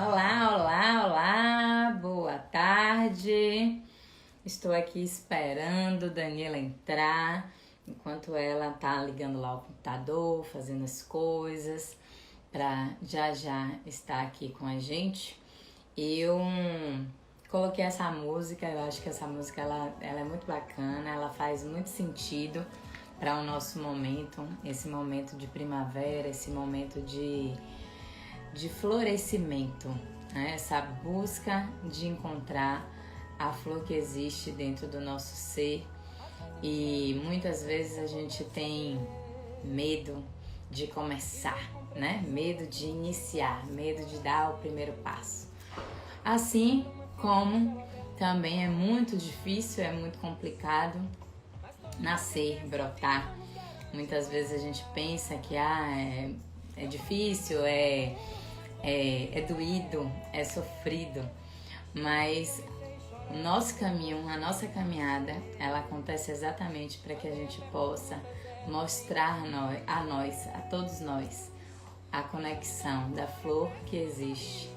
Olá, olá, olá, boa tarde. Estou aqui esperando Daniela entrar, enquanto ela tá ligando lá o computador, fazendo as coisas, para já já estar aqui com a gente. Eu coloquei essa música, eu acho que essa música ela é muito bacana, ela faz muito sentido para o nosso momento, esse momento de primavera, esse momento de florescimento, né? Essa busca de encontrar a flor que existe dentro do nosso ser. E muitas vezes a gente tem medo de começar, né? Medo de iniciar, medo de dar o primeiro passo. Assim como também é muito difícil, é muito complicado nascer, brotar. Muitas vezes a gente pensa que é difícil, é doído, é sofrido, mas o nosso caminho, a nossa caminhada, ela acontece exatamente para que a gente possa mostrar a nós, a todos nós, a conexão da flor que existe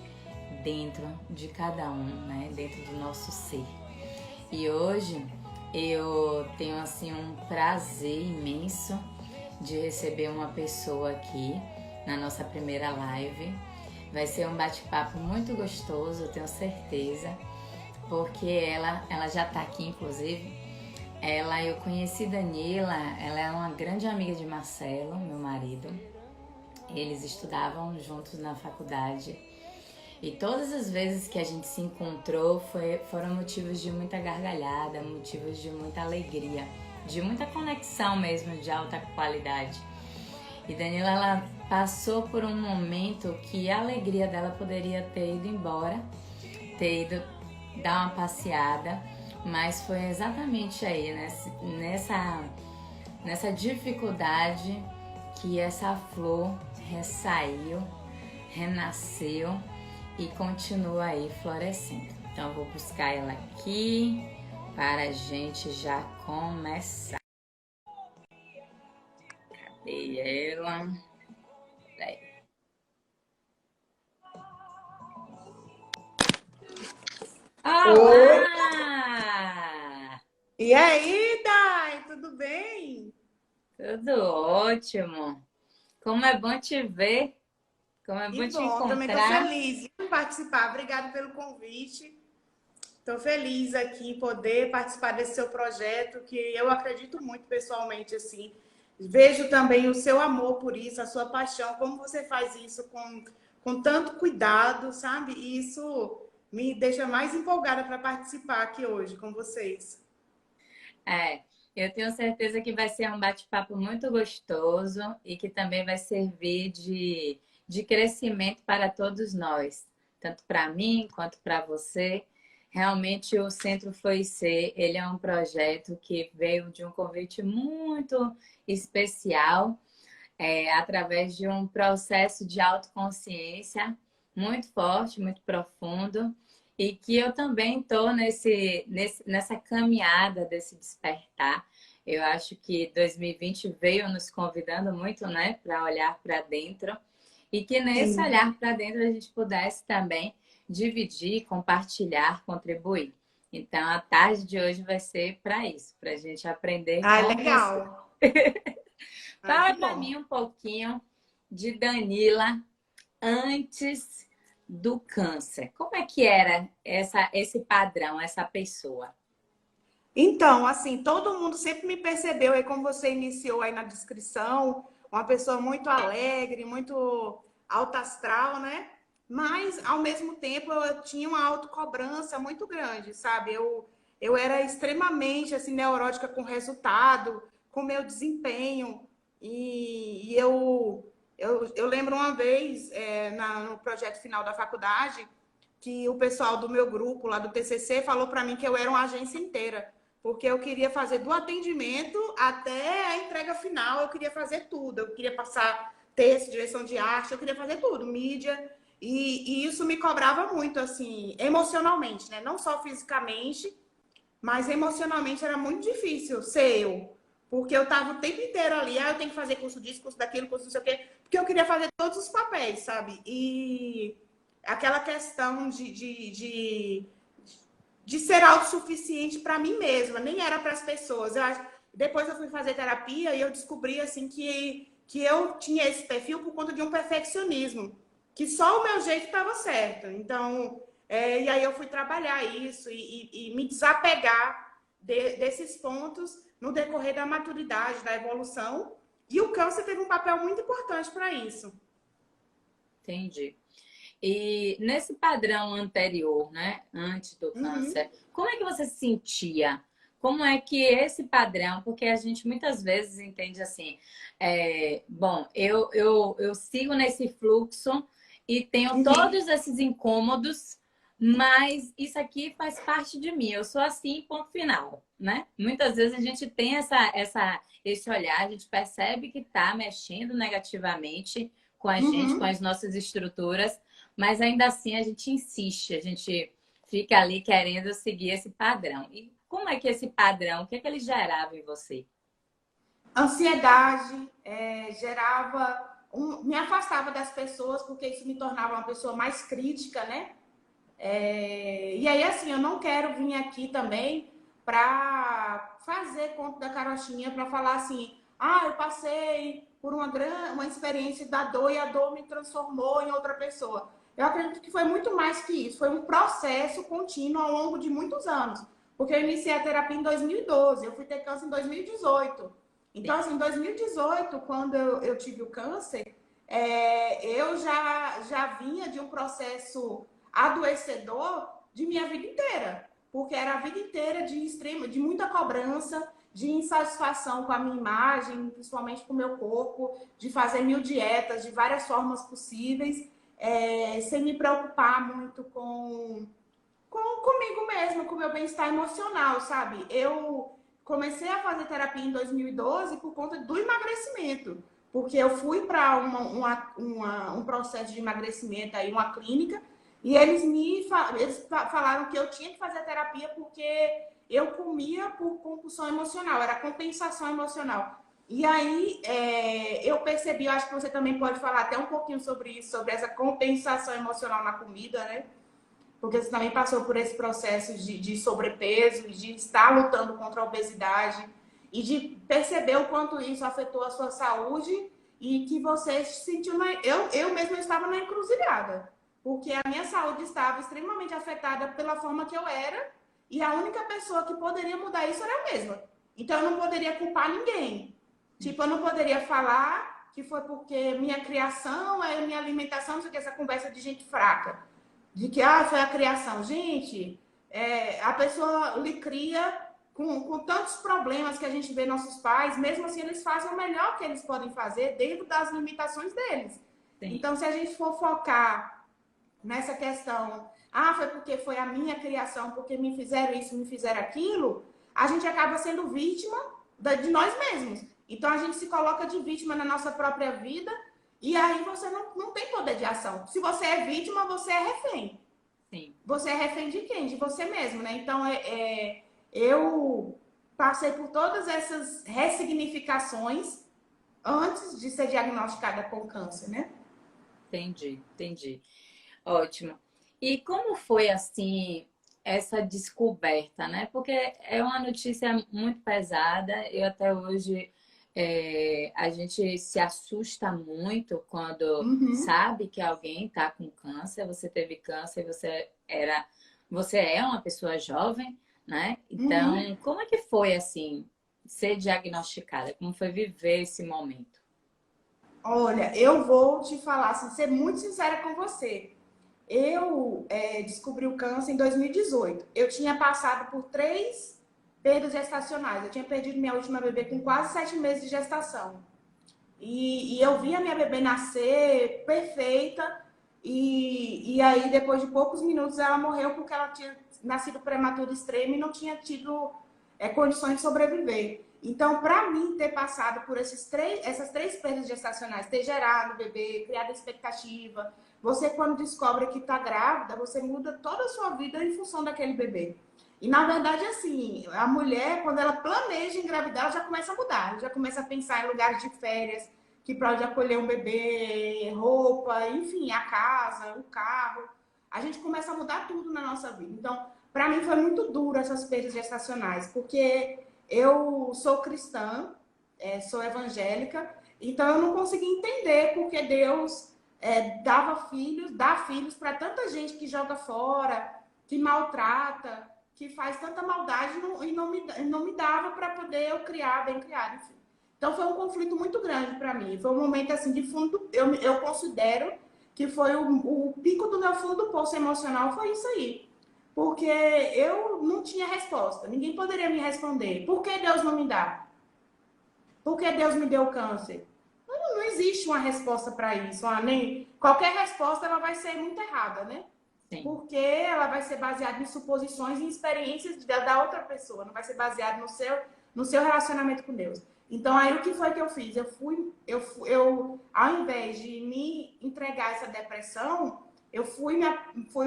dentro de cada um, né? Dentro do nosso ser. E hoje eu tenho assim um prazer imenso de receber uma pessoa aqui na nossa primeira live. Vai ser um bate-papo muito gostoso, eu tenho certeza, porque ela já está aqui, inclusive. Eu conheci Daniela, ela é uma grande amiga de Marcelo, meu marido. Eles estudavam juntos na faculdade. E todas as vezes que a gente se encontrou foram motivos de muita gargalhada, motivos de muita alegria, de muita conexão mesmo, de alta qualidade. E Daniela, ela passou por um momento que a alegria dela poderia ter ido embora, ter ido dar uma passeada, mas foi exatamente aí, nessa dificuldade, que essa flor ressaiu, renasceu e continua aí florescendo. Então eu vou buscar ela aqui para a gente já começar. Cadê ela? Peraí. Oi! Olá! E aí, Dai, tudo bem? Tudo ótimo. Como é bom te ver, como é Que bom te bom, também estou encontrar. feliz em participar. Obrigada pelo convite. Estou feliz aqui em poder participar desse seu projeto, que eu acredito muito pessoalmente, assim. Vejo também o seu amor por isso, a sua paixão, como você faz isso com tanto cuidado, sabe? E isso me deixa mais empolgada para participar aqui hoje com vocês. É, eu tenho certeza que vai ser um bate-papo muito gostoso e que também vai servir de crescimento para todos nós, tanto para mim quanto para você. Realmente o Centro Foi Ser, ele é um projeto que veio de um convite muito especial, através de um processo de autoconsciência muito forte, muito profundo, e que eu também estou nessa caminhada desse despertar. Eu acho que 2020 veio nos convidando muito, né, para olhar para dentro, e que nesse Sim. olhar para dentro a gente pudesse também dividir, compartilhar, contribuir. Então, a tarde de hoje vai ser para isso, para a gente aprender Ah, com você. legal. Ah, que Fala para bom. mim um pouquinho de Danila antes do câncer. Como é que era esse padrão, essa pessoa? Então, assim, todo mundo sempre me percebeu, aí como você iniciou aí na descrição, uma pessoa muito alegre, muito alta astral, né? Mas, ao mesmo tempo, eu tinha uma autocobrança muito grande, sabe? Eu era extremamente, assim, neurótica com o resultado, com o meu desempenho. Eu lembro uma vez, no projeto final da faculdade, que o pessoal do meu grupo, lá do TCC, falou para mim que eu era uma agência inteira, porque eu queria fazer do atendimento até a entrega final, eu queria fazer tudo, eu queria passar texto, direção de arte, eu queria fazer tudo, mídia, e isso me cobrava muito, assim, emocionalmente, né? Não só fisicamente, mas emocionalmente era muito difícil ser eu, porque eu tava o tempo inteiro ali, eu tenho que fazer curso disso, curso daquilo, curso não sei o quê, porque eu queria fazer todos os papéis, sabe? E aquela questão de ser autossuficiente para mim mesma, nem era para as pessoas. Depois eu fui fazer terapia e eu descobri assim que eu tinha esse perfil por conta de um perfeccionismo, que só o meu jeito estava certo. Então, e aí eu fui trabalhar isso e me desapegar desses pontos no decorrer da maturidade, da evolução. E o câncer teve um papel muito importante para isso. Entendi. E nesse padrão anterior, né, antes do câncer, como é que você se sentia? Como é que esse padrão, porque a gente muitas vezes entende assim, bom, eu sigo nesse fluxo e tenho todos esses incômodos, mas isso aqui faz parte de mim, eu sou assim, ponto final, né? Muitas vezes a gente tem esse olhar, a gente percebe que está mexendo negativamente com a gente, com as nossas estruturas, mas ainda assim a gente insiste, a gente fica ali querendo seguir esse padrão. E como é que esse padrão, o que é que ele gerava em você? Ansiedade, me afastava das pessoas, porque isso me tornava uma pessoa mais crítica, né? E aí, assim, eu não quero vir aqui também para fazer conto da carochinha, para falar assim, eu passei por uma experiência da dor e a dor me transformou em outra pessoa. Eu acredito que foi muito mais que isso, foi um processo contínuo ao longo de muitos anos, porque eu iniciei a terapia em 2012, eu fui ter câncer em 2018. Então, assim, em 2018, quando eu tive o câncer, eu já vinha de um processo adoecedor de minha vida inteira, porque era a vida inteira de muita cobrança, de insatisfação com a minha imagem, principalmente com o meu corpo, de fazer 1000 dietas de várias formas possíveis, sem me preocupar muito comigo mesma, com o meu bem-estar emocional, sabe? Eu comecei a fazer terapia em 2012 por conta do emagrecimento, porque eu fui para um processo de emagrecimento aí, uma clínica, e eles falaram que eu tinha que fazer terapia porque eu comia por compulsão emocional, era compensação emocional. E aí eu percebi, eu acho que você também pode falar até um pouquinho sobre isso, sobre essa compensação emocional na comida, né? Porque você também passou por esse processo de sobrepeso, de estar lutando contra a obesidade e de perceber o quanto isso afetou a sua saúde e que você se sentiu... Eu mesma estava na encruzilhada, porque a minha saúde estava extremamente afetada pela forma que eu era e a única pessoa que poderia mudar isso era eu mesma. Então, eu não poderia culpar ninguém. Tipo, eu não poderia falar que foi porque minha criação, minha alimentação, não sei o que, essa conversa de gente fraca. De que foi a criação. Gente, a pessoa lhe cria com tantos problemas que a gente vê nossos pais, mesmo assim eles fazem o melhor que eles podem fazer dentro das limitações deles. Sim. Então, se a gente for focar nessa questão, foi porque foi a minha criação, porque me fizeram isso, me fizeram aquilo, a gente acaba sendo vítima de nós mesmos. Então, a gente se coloca de vítima na nossa própria vida. E aí você não tem poder de ação. Se você é vítima, você é refém. Sim. Você é refém de quem? De você mesmo, né? Então, eu passei por todas essas ressignificações antes de ser diagnosticada com câncer, né? Entendi. Ótimo. E como foi, assim, essa descoberta, né? Porque é uma notícia muito pesada. Eu até hoje... a gente se assusta muito quando sabe que alguém está com câncer, você teve câncer, você é uma pessoa jovem, né? Então, como é que foi assim ser diagnosticada? Como foi viver esse momento? Olha, eu vou te falar, assim, ser muito sincera com você. Eu descobri o câncer em 2018. Eu tinha passado por 3 perdas gestacionais. Eu tinha perdido minha última bebê com quase 7 meses de gestação. E eu vi a minha bebê nascer perfeita. E aí, depois de poucos minutos, ela morreu porque ela tinha nascido prematura extrema e não tinha tido condições de sobreviver. Então, para mim, ter passado por essas 3 perdas gestacionais, ter gerado o bebê, criado expectativa, você, quando descobre que está grávida, você muda toda a sua vida em função daquele bebê. E, na verdade, assim, a mulher, quando ela planeja engravidar, ela já começa a mudar. Ela já começa a pensar em lugares de férias, que pode acolher um bebê, roupa, enfim, a casa, o carro. A gente começa a mudar tudo na nossa vida. Então, para mim foi muito duro essas perdas gestacionais, porque eu sou cristã, sou evangélica, então eu não consegui entender porque Deus dá filhos para tanta gente que joga fora, que maltrata, que faz tanta maldade e não me dava para poder eu criar, bem criado, enfim. Então foi um conflito muito grande para mim. Foi um momento assim de fundo, eu considero que foi o pico do meu fundo do poço emocional, foi isso aí. Porque eu não tinha resposta. Ninguém poderia me responder. Por que Deus não me dá? Por que Deus me deu câncer? Não existe uma resposta para isso. Nem qualquer resposta ela vai ser muito errada, né? Sim. Porque ela vai ser baseada em suposições e experiências da outra pessoa. Não vai ser baseada no seu relacionamento com Deus. Então, aí o que foi que eu fiz? Eu ao invés de me entregar a essa depressão, eu fui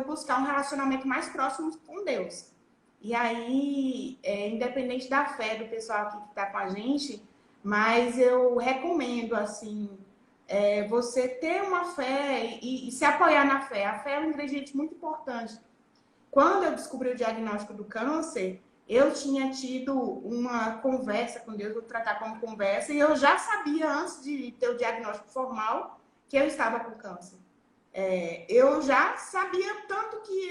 buscar um relacionamento mais próximo com Deus. E aí, independente da fé do pessoal aqui que está com a gente, mas eu recomendo, assim, você ter uma fé e se apoiar na fé. A fé é um ingrediente muito importante. Quando eu descobri o diagnóstico do câncer, eu tinha tido uma conversa com Deus, vou tratar como conversa, e eu já sabia, antes de ter o diagnóstico formal, que eu estava com câncer. Eu já sabia, tanto que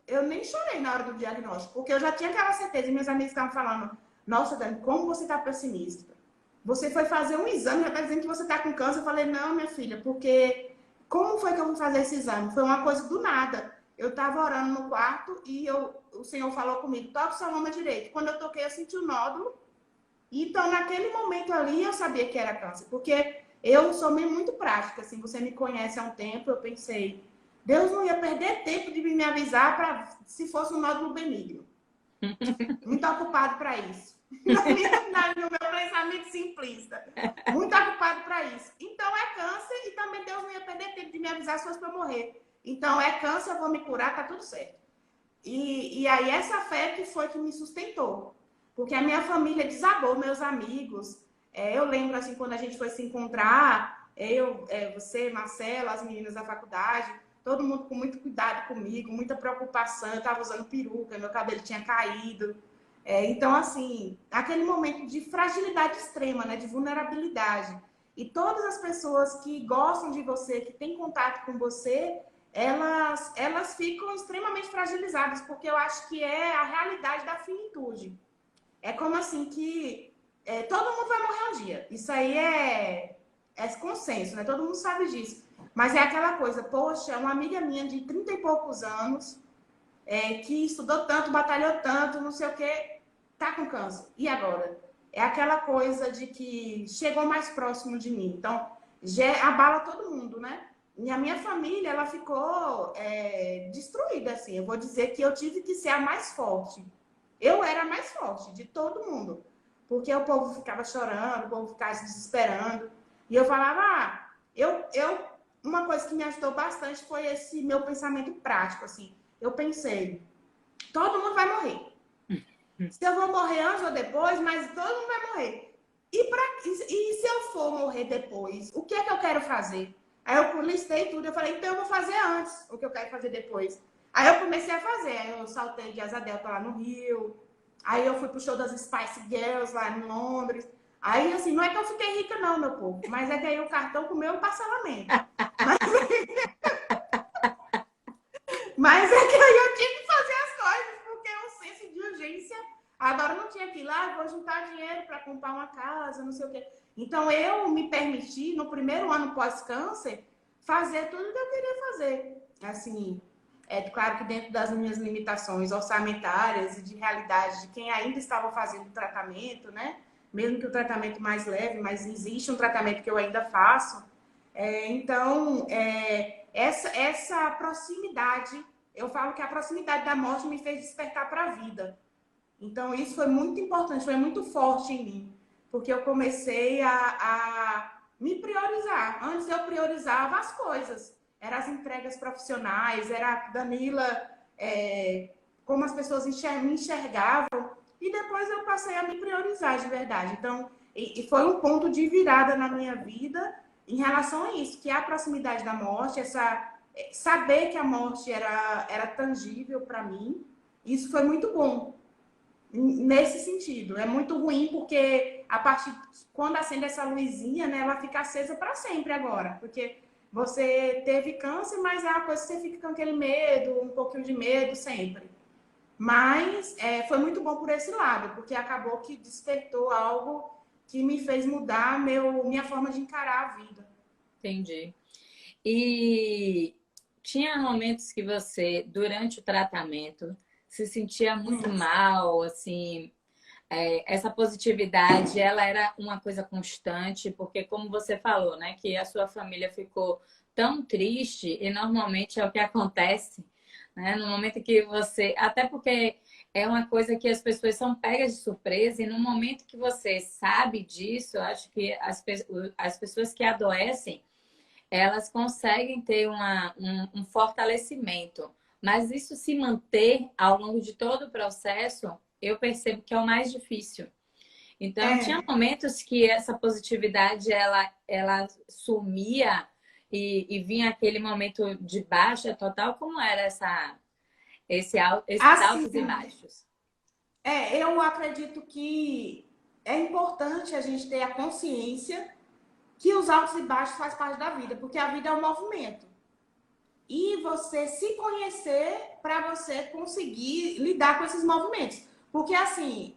eu nem chorei na hora do diagnóstico, porque eu já tinha aquela certeza, e meus amigos estavam falando, nossa, Dani, como você está pessimista? Você foi fazer um exame, já está dizendo que você está com câncer. Eu falei, não, minha filha, porque como foi que eu vou fazer esse exame? Foi uma coisa do nada. Eu estava orando no quarto e o Senhor falou comigo, toca sua mama direito. Quando eu toquei, eu senti um nódulo. Então, naquele momento ali, eu sabia que era câncer. Porque eu sou meio muito prática, assim, você me conhece há um tempo, eu pensei, Deus não ia perder tempo de me avisar se fosse um nódulo benigno. Muito ocupado para isso. No meu pensamento simplista. Muito ocupado para isso. Então, é câncer e também Deus não ia perder tempo de me avisar se fosse para morrer. Então, é câncer, eu vou me curar, tá tudo certo. E aí, essa fé que foi que me sustentou. Porque a minha família desabou, meus amigos. Eu lembro, assim, quando a gente foi se encontrar, você, Marcela, as meninas da faculdade, todo mundo com muito cuidado comigo, muita preocupação. Eu estava usando peruca, meu cabelo tinha caído. Então, assim, aquele momento de fragilidade extrema, né, de vulnerabilidade. E todas as pessoas que gostam de você, que têm contato com você, elas ficam extremamente fragilizadas, porque eu acho que é a realidade da finitude. É como assim que todo mundo vai morrer um dia. Isso aí é consenso, né? Todo mundo sabe disso. Mas é aquela coisa, poxa, uma amiga minha de 30 e poucos anos, que estudou tanto, batalhou tanto, não sei o quê, tá com câncer. E agora? É aquela coisa de que chegou mais próximo de mim. Então, já abala todo mundo, né? E a minha família, ela ficou destruída, assim. Eu vou dizer que eu tive que ser a mais forte. Eu era a mais forte de todo mundo. Porque o povo ficava chorando, o povo ficava se desesperando. E eu falava, uma coisa que me ajudou bastante foi esse meu pensamento prático, assim. Eu pensei, todo mundo vai morrer. Se eu vou morrer antes ou depois, mas todo mundo vai morrer. E se eu for morrer depois, o que é que eu quero fazer? Aí eu listei tudo, eu falei, então eu vou fazer antes o que eu quero fazer depois. Aí eu comecei a fazer, aí eu saltei de asa delta lá no Rio, aí eu fui pro show das Spice Girls lá em Londres. Aí, assim, não é que eu fiquei rica não, meu povo, mas é que aí o cartão comeu o parcelamento. Mas é que aí eu tive que fazer as coisas, porque é um senso de urgência. Agora não tinha que ir lá, vou juntar dinheiro para comprar uma casa, não sei o quê. Então eu me permiti, no primeiro ano pós-câncer, fazer tudo o que eu queria fazer. Assim, claro que dentro das minhas limitações orçamentárias e de realidade de quem ainda estava fazendo o tratamento, né? Mesmo que o tratamento mais leve, mas existe um tratamento que eu ainda faço. Então, essa proximidade, eu falo que a proximidade da morte me fez despertar para a vida. Então, isso foi muito importante, foi muito forte em mim, porque eu comecei a me priorizar. Antes eu priorizava as coisas, eram as entregas profissionais, era a Danila, como as pessoas me enxergavam, e depois eu passei a me priorizar de verdade. Então, E foi um ponto de virada na minha vida em relação a isso, que é a proximidade da morte, saber que a morte era tangível para mim, isso foi muito bom nesse sentido. É muito ruim porque a partir quando acende essa luzinha, né, ela fica acesa para sempre agora, porque você teve câncer, mas é uma coisa que você fica com aquele medo, um pouquinho de medo sempre. Mas foi muito bom por esse lado, porque acabou que despertou algo que me fez mudar minha forma de encarar a vida. Entendi. E tinha momentos que você, durante o tratamento, se sentia muito mal, assim, essa positividade, ela era uma coisa constante, porque como você falou, né, que a sua família ficou tão triste, e normalmente é o que acontece, né, no momento que você, até porque é uma coisa que as pessoas são pegas de surpresa, e no momento que você sabe disso, eu acho que as pessoas que adoecem, elas conseguem ter um fortalecimento. Mas isso se manter ao longo de todo o processo, eu percebo que é o mais difícil. Então, tinha É, momentos que essa positividade, ela sumia e vinha aquele momento de baixa total. Como era esses assim, altos e baixos? eu acredito que é importante a gente ter a consciência que os altos e baixos faz parte da vida, porque a vida é um movimento. E você se conhecer para você conseguir lidar com esses movimentos. Porque, assim,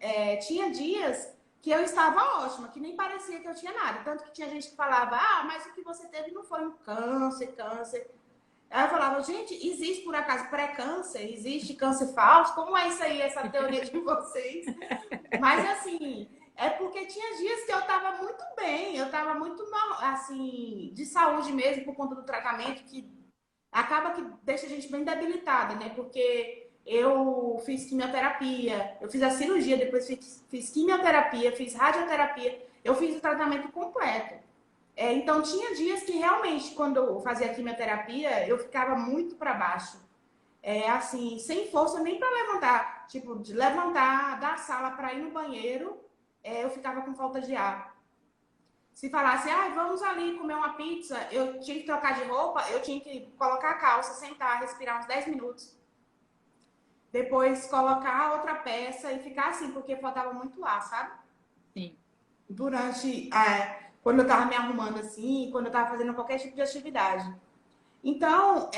tinha dias que eu estava ótima, que nem parecia que eu tinha nada. Tanto que tinha gente que falava, mas o que você teve não foi um câncer. Aí eu falava, gente, existe por acaso pré-câncer? Existe câncer falso? Como é isso aí, essa teoria de vocês? Mas assim, é porque tinha dias que eu tava muito bem, eu tava muito mal, assim, de saúde mesmo, por conta do tratamento, que acaba que deixa a gente bem debilitada, né? Porque eu fiz quimioterapia, eu fiz a cirurgia, depois fiz quimioterapia, fiz radioterapia, eu fiz o tratamento completo. Então, tinha dias que realmente, quando eu fazia quimioterapia, eu ficava muito para baixo. Assim, sem força nem para levantar. Tipo, de levantar da sala para ir no banheiro, eu ficava com falta de ar. Se falasse, vamos ali comer uma pizza, eu tinha que trocar de roupa, eu tinha que colocar a calça, sentar, respirar uns 10 minutos. Depois colocar outra peça e ficar assim, porque faltava muito ar, sabe? Sim. Durante, quando eu tava me arrumando assim, quando eu tava fazendo qualquer tipo de atividade. Então,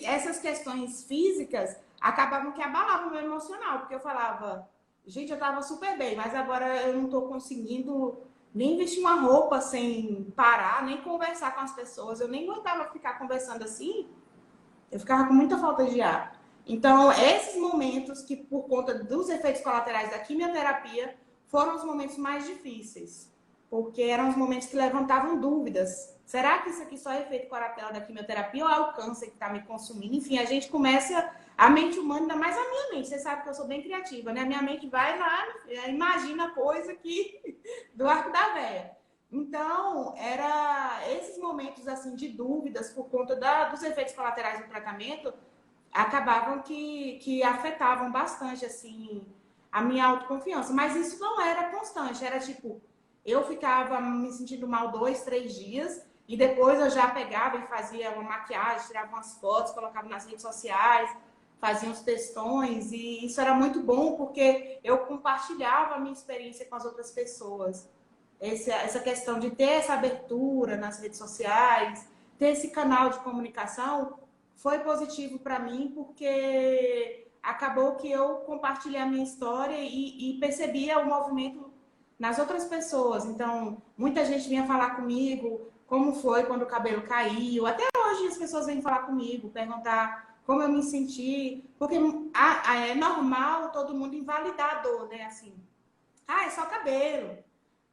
essas questões físicas acabavam que abalavam o meu emocional, porque eu falava, gente, eu tava super bem, mas agora eu não tô conseguindo nem vestir uma roupa sem parar, nem conversar com as pessoas. Eu nem aguentava ficar conversando assim, eu ficava com muita falta de ar. Então, esses momentos que, por conta dos efeitos colaterais da quimioterapia, foram os momentos mais difíceis, porque eram os momentos que levantavam dúvidas. Será que isso aqui só é efeito colateral da quimioterapia ou é o câncer que está me consumindo? Enfim, a gente começa, a mente humana, ainda mais a minha mente, você sabe que eu sou bem criativa, né? A minha mente vai lá, imagina coisa que do arco da véia. Então, era esses momentos assim de dúvidas por conta dos efeitos colaterais do tratamento acabavam que afetavam bastante assim a minha autoconfiança. Mas isso não era constante, era tipo, eu ficava me sentindo mal 2, 3 dias e depois eu já pegava e fazia uma maquiagem, tirava umas fotos, colocava nas redes sociais, fazia uns textões e isso era muito bom porque eu compartilhava a minha experiência com as outras pessoas. Essa questão de ter essa abertura nas redes sociais, ter esse canal de comunicação, foi positivo para mim, porque acabou que eu compartilhei a minha história e percebia o movimento nas outras pessoas. Então, muita gente vinha falar comigo como foi quando o cabelo caiu. Até hoje as pessoas vêm falar comigo, perguntar como eu me senti, porque é normal todo mundo invalidar a dor, né? Assim, é só cabelo.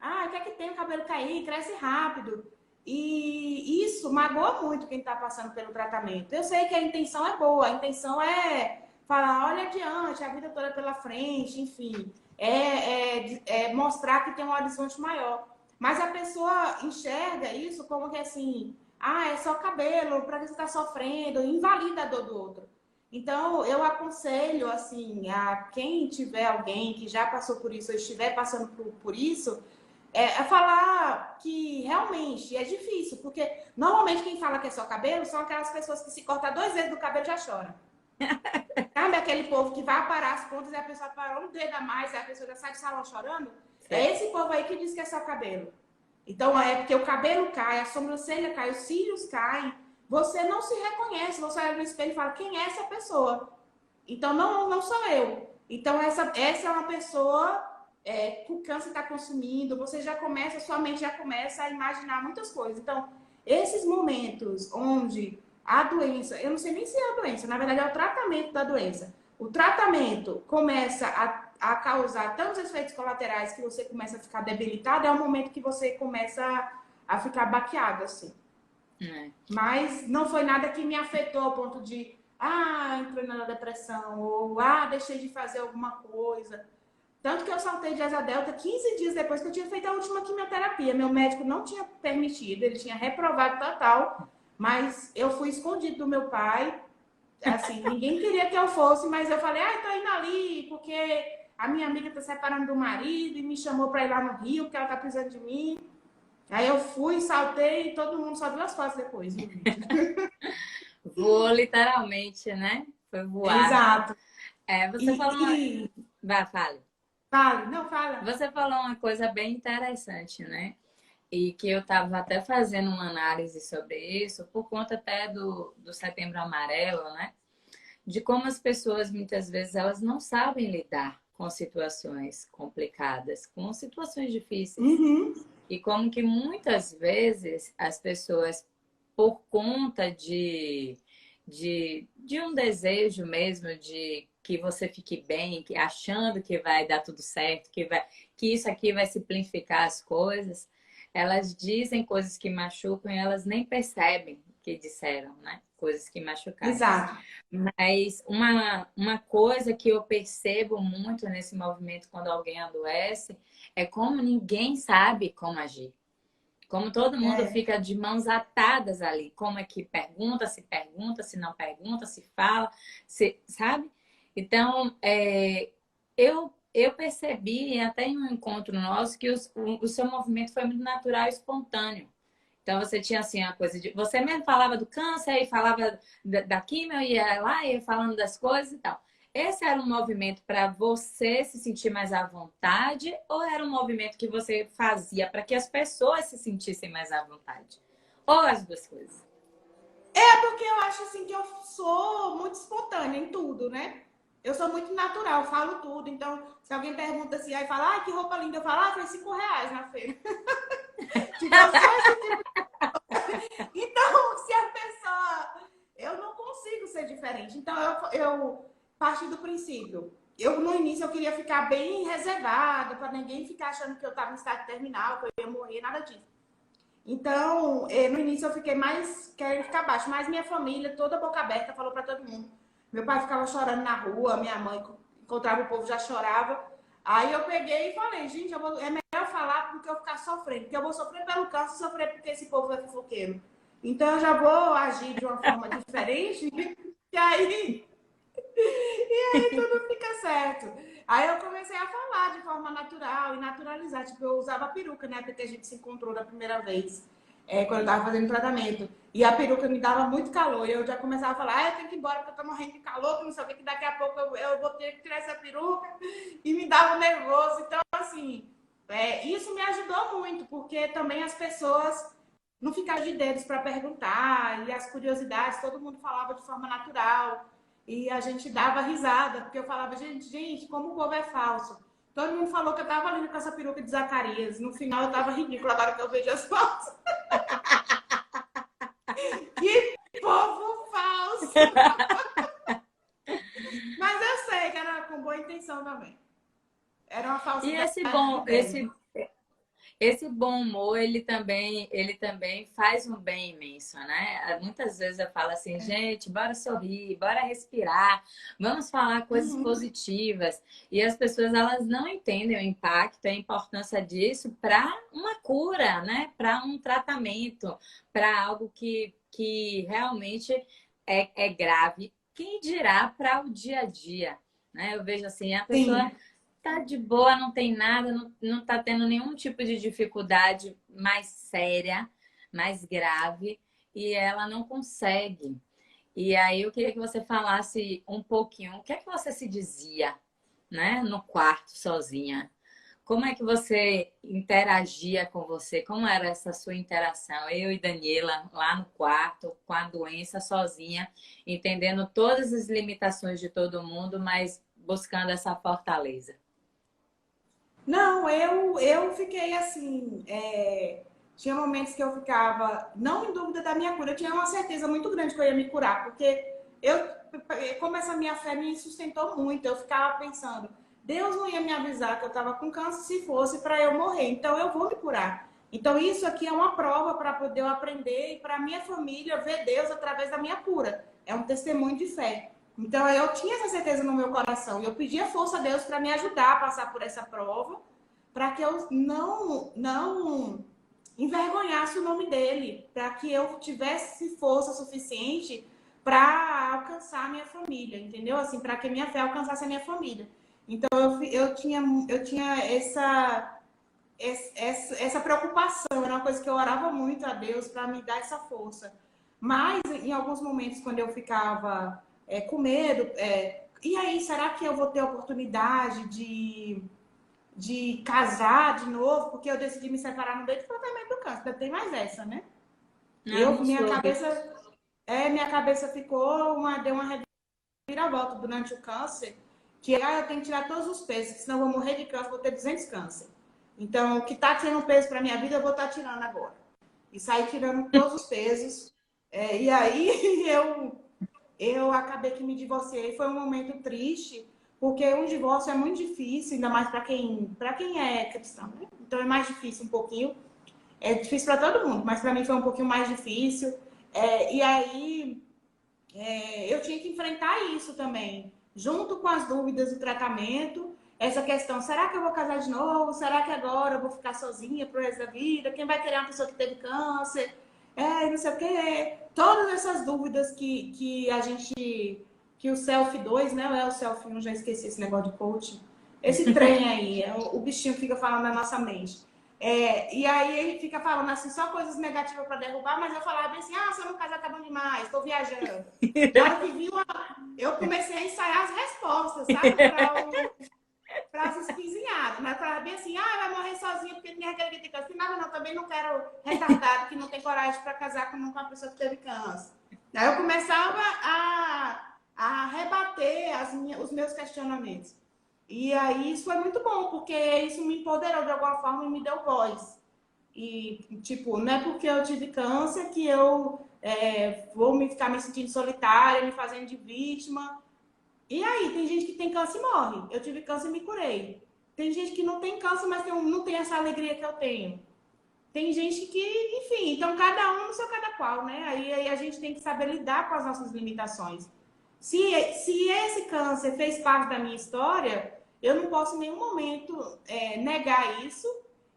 O que é que tem o cabelo cair? Cresce rápido. E isso magoa muito quem está passando pelo tratamento. Eu sei que a intenção é boa, a intenção é falar, olha adiante, a vida toda pela frente, enfim. É mostrar que tem um horizonte maior. Mas a pessoa enxerga isso como que assim, é só cabelo, para que você está sofrendo, invalida a dor do outro. Então, eu aconselho, assim, a quem tiver alguém que já passou por isso ou estiver passando por isso, É falar que realmente é difícil, porque normalmente quem fala que é só cabelo são aquelas pessoas que se cortam 2 dedos do cabelo e já choram. Sabe aquele povo que vai parar as pontas e a pessoa parou um dedo a mais e a pessoa já sai do salão chorando? É Certo. esse povo aí que diz que é só cabelo. Então é porque o cabelo cai, a sobrancelha cai, os cílios caem. Você não se reconhece, você olha no espelho e fala, quem é essa pessoa? Então não sou eu. Então essa é uma pessoa que o câncer está consumindo, você já começa, sua mente já começa a imaginar muitas coisas. Então, esses momentos onde a doença, eu não sei nem se é a doença, na verdade é o tratamento da doença. O tratamento começa a causar tantos efeitos colaterais que você começa a ficar debilitado, é o momento que você começa a ficar baqueado, assim. É. Mas não foi nada que me afetou ao ponto de, entrei na depressão, ou, deixei de fazer alguma coisa. Tanto que eu saltei de asa delta 15 dias depois que eu tinha feito a última quimioterapia. Meu médico não tinha permitido, ele tinha reprovado total, mas eu fui escondido do meu pai. Assim, ninguém queria que eu fosse, mas eu falei, tô indo ali, porque a minha amiga tá separando do marido e me chamou para ir lá no Rio, porque ela tá precisando de mim. Aí eu fui, saltei e todo mundo só viu as fotos depois do vídeo. Voou literalmente, né? Foi voar. Exato. Você falou uma... E Vai, fale. fale, não fala. Você falou uma coisa bem interessante, né? E que eu estava até fazendo uma análise sobre isso, por conta até do Setembro Amarelo, né? De como as pessoas, muitas vezes, elas não sabem lidar com situações complicadas, com situações difíceis. Uhum. E como que muitas vezes as pessoas, por conta de um desejo mesmo de que você fique bem, que achando que vai dar tudo certo, que isso aqui vai simplificar as coisas, elas dizem coisas que machucam e elas nem percebem que disseram, né? Coisas que machucaram. Exato. Mas uma coisa que eu percebo muito nesse movimento quando alguém adoece é como ninguém sabe como agir. Como todo mundo É. fica de mãos atadas ali. Como é que pergunta, se não pergunta, se fala, sabe? Então, eu percebi, até em um encontro nosso, que o seu movimento foi muito natural e espontâneo. Então, você tinha assim a coisa de. Você mesmo falava do câncer e falava da quimio, ia lá e ia falando das coisas e tal. Esse era um movimento para você se sentir mais à vontade ou era um movimento que você fazia para que as pessoas se sentissem mais à vontade? Ou as duas coisas? É porque eu acho assim que eu sou muito espontânea em tudo, né? Eu sou muito natural, falo tudo. Então, se alguém pergunta assim, aí fala, que roupa linda, eu falo, foi R$ 5 na feira. Tipo, eu sou esse tipo. Então, se a pessoa. Eu não consigo ser diferente. Então, eu parti do princípio. No início, eu queria ficar bem reservada, para ninguém ficar achando que eu estava em estado terminal, que eu ia morrer, nada disso. Então, no início eu fiquei mais querendo ficar baixo, mas minha família, toda boca aberta, falou para todo mundo. Meu pai ficava chorando na rua, minha mãe encontrava o povo, já chorava. Aí eu peguei e falei, gente, é melhor falar do que eu ficar sofrendo, porque eu vou sofrer pelo câncer, sofrer porque esse povo é fofoqueiro. Então eu já vou agir de uma forma diferente, e aí tudo fica certo. Aí eu comecei a falar de forma natural e naturalizar. Tipo, eu usava peruca, né? Porque a gente se encontrou da primeira vez, quando eu tava fazendo tratamento. E a peruca me dava muito calor. E eu já começava a falar, eu tenho que ir embora porque eu tô morrendo de calor, que não sei o que daqui a pouco eu vou ter que tirar essa peruca. E me dava nervoso. Então, assim, isso me ajudou muito, porque também as pessoas não ficavam de dedos para perguntar. E as curiosidades, todo mundo falava de forma natural. E a gente dava risada, porque eu falava, gente, como o povo é falso. Todo mundo falou que eu tava lindo com essa peruca de Zacarias. No final eu tava ridícula agora que eu vejo as fotos. Que povo falso! Mas eu sei que era com boa intenção também. Era uma E falsidade esse de bom, bem. esse bom humor, ele também faz um bem imenso, né? Muitas vezes eu falo assim, gente, bora sorrir, bora respirar, vamos falar coisas Uhum. positivas. E as pessoas, elas não entendem o impacto, a importância disso para uma cura, né? Para um tratamento, para algo que realmente é grave. Quem dirá para o dia a dia, né? Eu vejo assim, a pessoa Sim. tá de boa, não tem nada, não tá tendo nenhum tipo de dificuldade mais séria, mais grave, e ela não consegue. E aí eu queria que você falasse um pouquinho, o que é que você se dizia, né, no quarto sozinha? Como é que você interagia com você? Como era essa sua interação? Eu e Daniela lá no quarto, com a doença sozinha, entendendo todas as limitações de todo mundo, mas buscando essa fortaleza. Não, eu fiquei assim. Tinha momentos que eu ficava não em dúvida da minha cura, eu tinha uma certeza muito grande que eu ia me curar, porque eu, como essa minha fé me sustentou muito, eu ficava pensando, Deus não ia me avisar que eu estava com câncer se fosse para eu morrer, então eu vou me curar. Então isso aqui é uma prova para poder eu aprender e para minha família ver Deus através da minha cura. É um testemunho de fé. Então eu tinha essa certeza no meu coração e eu pedia força a Deus para me ajudar a passar por essa prova, para que eu não envergonhasse o nome dele, para que eu tivesse força suficiente para alcançar a minha família, entendeu? Assim, para que minha fé alcançasse a minha família. Então eu tinha essa preocupação, era uma coisa que eu orava muito a Deus para me dar essa força. Mas em alguns momentos, quando eu ficava com medo, e aí, será que eu vou ter a oportunidade de casar de novo? Porque eu decidi me separar no meio do tratamento do câncer. Ainda tem mais essa, né? Ah, Eu, não minha soube. cabeça, minha cabeça deu uma reviravolta durante o câncer, que eu tenho que tirar todos os pesos, senão eu vou morrer de câncer, vou ter 200 câncer. Então, o que está tirando peso para minha vida, eu vou estar tirando agora. E sair tirando todos os pesos. E aí eu acabei que me divorciei. Foi um momento triste, porque um divórcio é muito difícil, ainda mais para quem é cristão, né? Então é mais difícil um pouquinho. É difícil para todo mundo, mas para mim foi um pouquinho mais difícil. E aí eu tinha que enfrentar isso também, junto com as dúvidas do tratamento. Essa questão, será que eu vou casar de novo? Será que agora eu vou ficar sozinha pro resto da vida? Quem vai querer uma pessoa que teve câncer? Não sei o quê. Todas essas dúvidas que a gente, que o Self 2, né? Ou é o Self 1, já esqueci esse negócio de coaching. Esse trem aí, o bichinho que fica falando na nossa mente. E aí ele fica falando assim, só coisas negativas para derrubar, mas eu falava bem assim, se eu não casar tá bom demais, estou viajando. Na hora que viu, eu comecei a ensaiar as respostas, sabe? Para os espizinhados. Mas eu falava bem assim, vai morrer sozinha porque tem aquele que tem câncer. Nada não, também não quero retardado que não tem coragem para casar com uma pessoa que teve câncer. Aí eu começava a rebater os meus questionamentos. E aí isso foi muito bom, porque isso me empoderou de alguma forma e me deu voz. E, tipo, não é porque eu tive câncer que eu vou ficar me sentindo solitária, me fazendo de vítima. E aí, tem gente que tem câncer e morre. Eu tive câncer e me curei. Tem gente que não tem câncer, mas não tem essa alegria que eu tenho. Tem gente que, enfim, então cada um no seu cada qual, né? Aí a gente tem que saber lidar com as nossas limitações. Se esse câncer fez parte da minha história, eu não posso em nenhum momento negar isso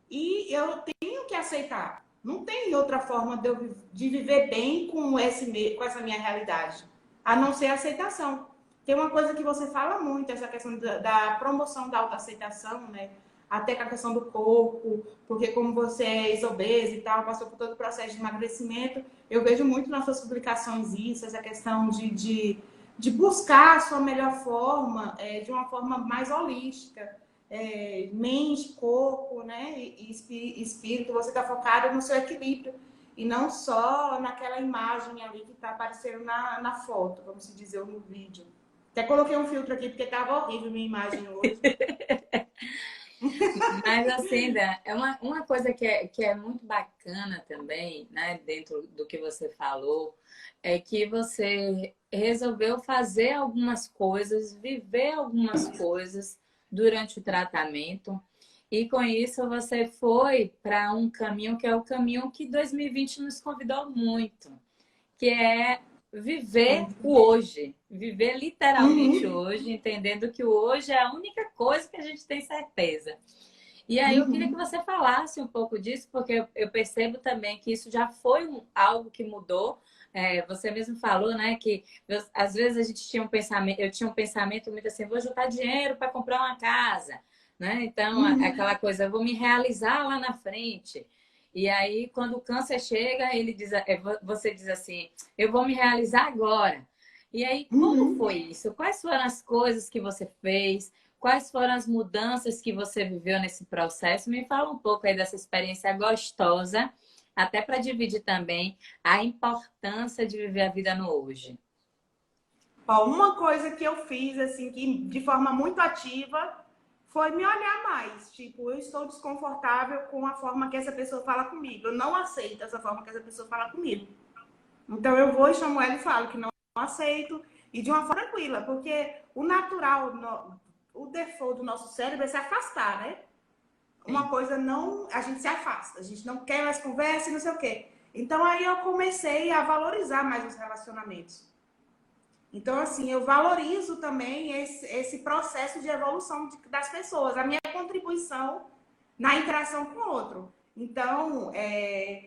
e eu tenho que aceitar. Não tem outra forma de viver bem com essa minha realidade, a não ser a aceitação. Tem uma coisa que você fala muito, essa questão da promoção da autoaceitação, né? Até com a questão do corpo, porque como você é ex-obesa e tal, passou por todo o processo de emagrecimento, eu vejo muito nas suas publicações isso, essa questão de buscar a sua melhor forma, de uma forma mais holística, mente, corpo, né, e espírito, você está focado no seu equilíbrio e não só naquela imagem ali que está aparecendo na foto, vamos se dizer, ou no vídeo. Até coloquei um filtro aqui porque estava horrível minha imagem hoje. Mas assim, Dan, é uma coisa que é muito bacana também, né, dentro do que você falou, é que você resolveu fazer algumas coisas, viver algumas coisas durante o tratamento, e com isso você foi para um caminho que é o caminho que 2020 nos convidou muito, que é viver o hoje, viver literalmente Uhum, hoje, entendendo que o hoje é a única coisa que a gente tem certeza. E aí eu queria que uhum. você falasse um pouco disso, porque eu percebo também que isso já foi algo que mudou. Você mesmo falou, né, que às vezes a gente tinha um pensamento, eu tinha um pensamento muito assim, vou juntar dinheiro para comprar uma casa. né? Então, aquela Uhum. coisa, eu vou me realizar lá na frente. E aí, quando o câncer chega, ele diz, você diz assim, eu vou me realizar agora. E aí, como Uhum. foi isso? Quais foram as coisas que você fez? Quais foram as mudanças que você viveu nesse processo? Me fala um pouco aí dessa experiência gostosa, até para dividir também a importância de viver a vida no hoje. Ó, uma coisa que eu fiz, assim, que de forma muito ativa, foi me olhar mais. Tipo, eu estou desconfortável com a forma que essa pessoa fala comigo. Eu não aceito essa forma que essa pessoa fala comigo. Então eu vou e chamo ela e falo que não aceito, e de uma forma tranquila, porque o natural, o default do nosso cérebro é se afastar, né? Uma Sim. coisa não, a gente se afasta, a gente não quer mais conversa e não sei o quê. Então aí eu comecei a valorizar mais os relacionamentos. Então, assim, eu valorizo também esse processo de evolução das pessoas, a minha contribuição na interação com o outro. Então,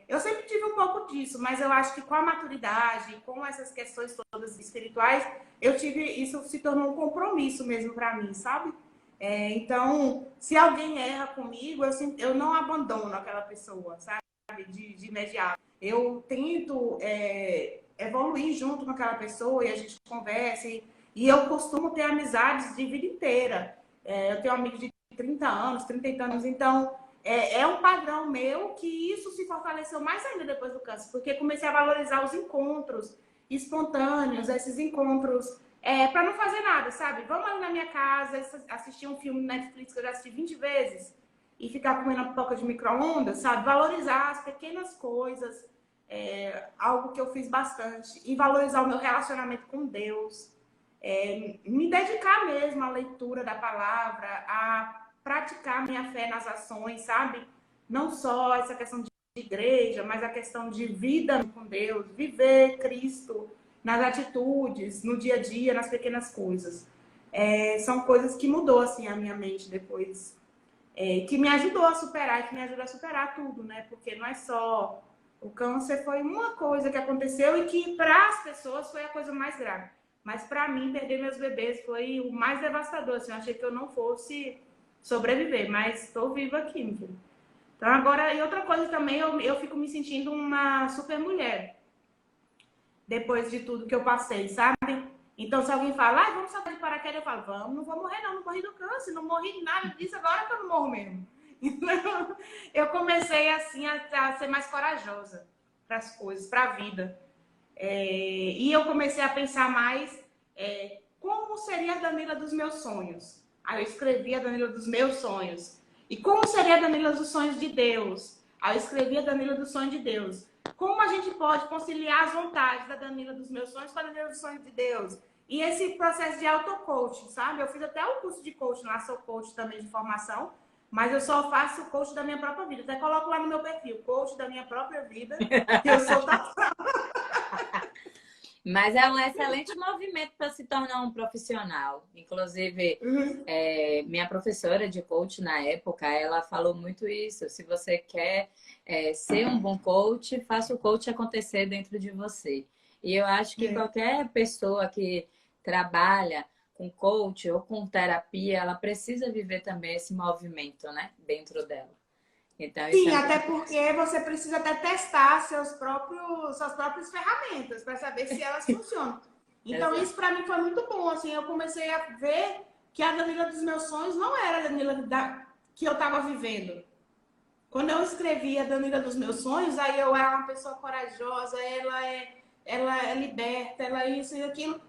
eu sempre tive um pouco disso, mas eu acho que com a maturidade, com essas questões todas espirituais, eu tive isso se tornou um compromisso mesmo para mim, sabe? Então, se alguém erra comigo, eu não abandono aquela pessoa, sabe? De imediato. Eu tento evoluir junto com aquela pessoa e a gente conversa. E eu costumo ter amizades de vida inteira. Eu tenho amigos de 30 anos, 30 anos, então é um padrão meu que isso se fortaleceu mais ainda depois do câncer, porque comecei a valorizar os encontros espontâneos, esses encontros para não fazer nada, sabe? Vamos ali na minha casa, assistir um filme no Netflix que eu já assisti 20 vezes e ficar comendo a pipoca de micro-ondas, sabe? Valorizar as pequenas coisas, algo que eu fiz bastante, e valorizar o meu relacionamento com Deus, me dedicar mesmo à leitura da palavra, a praticar minha fé nas ações, sabe? Não só essa questão de igreja, mas a questão de vida com Deus, viver Cristo nas atitudes, no dia a dia, nas pequenas coisas. São coisas que mudou assim a minha mente depois, que me ajudou a superar e que me ajuda a superar tudo, né? Porque não é só o câncer, foi uma coisa que aconteceu e que para as pessoas foi a coisa mais grave. Mas para mim, perder meus bebês foi o mais devastador. Assim, eu achei que eu não fosse sobreviver, mas estou viva aqui, meu filho. Então, agora, e outra coisa também, eu fico me sentindo uma super mulher depois de tudo que eu passei, sabe? Então, se alguém fala, vamos saltar de paraquedas, eu falo, vamos, não vou morrer não morri do câncer, não morri de nada disso, agora que eu não morro mesmo. Então, eu comecei, assim, a ser mais corajosa para as coisas, para a vida. E eu comecei a pensar mais como seria a Danila dos meus sonhos. Aí eu escrevi a Danila dos meus sonhos. E como seria a Danila dos sonhos de Deus? Aí eu escrevi a Danila dos sonhos de Deus. Como a gente pode conciliar as vontades da Danila dos meus sonhos com a Danila dos sonhos de Deus? E esse processo de auto-coaching, sabe? Eu fiz até o curso de coaching lá, sou coach também de formação, mas eu só faço coach da minha própria vida. Até coloco lá no meu perfil, coach da minha própria vida, que eu sou Mas é um excelente movimento para se tornar um profissional. Inclusive, minha professora de coach na época, ela falou muito isso. Se você quer ser um bom coach, faça o coach acontecer dentro de você. E eu acho que qualquer pessoa que trabalha com coach ou com terapia, ela precisa viver também esse movimento, né, dentro dela. Então, isso é Sim, muito até importante. porque você precisa até testar suas próprias ferramentas para saber se elas funcionam. Então, Exato. isso para mim foi muito bom. Assim, eu comecei a ver que a Danila dos meus sonhos não era a Danila que eu estava vivendo. Quando eu escrevi a Danila dos meus sonhos, aí eu era uma pessoa corajosa, ela é liberta, ela é isso e aquilo.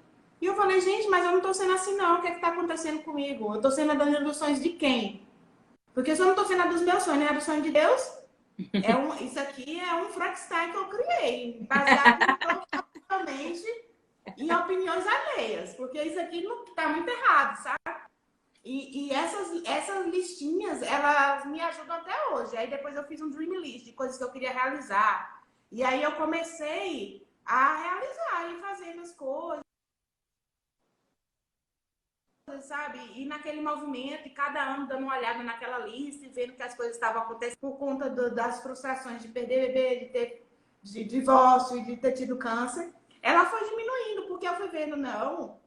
E eu falei, gente, mas eu não estou sendo assim, não. O que é que está acontecendo comigo? Eu estou sendo a Danila dos sonhos de quem? Porque se eu não estou sendo a dos meus sonhos, nem a do sonho de Deus, isso aqui é um Frankenstein que eu criei, baseado totalmente em opiniões alheias, porque isso aqui não está muito errado, sabe? E essas listinhas, elas me ajudam até hoje. Aí depois eu fiz um dream list de coisas que eu queria realizar. E aí eu comecei a realizar e fazendo as coisas, sabe? E naquele movimento, e cada ano dando uma olhada naquela lista e vendo que as coisas estavam acontecendo por conta das frustrações de perder bebê, de ter de divórcio e de ter tido câncer. Ela foi diminuindo, porque eu fui vendo, não.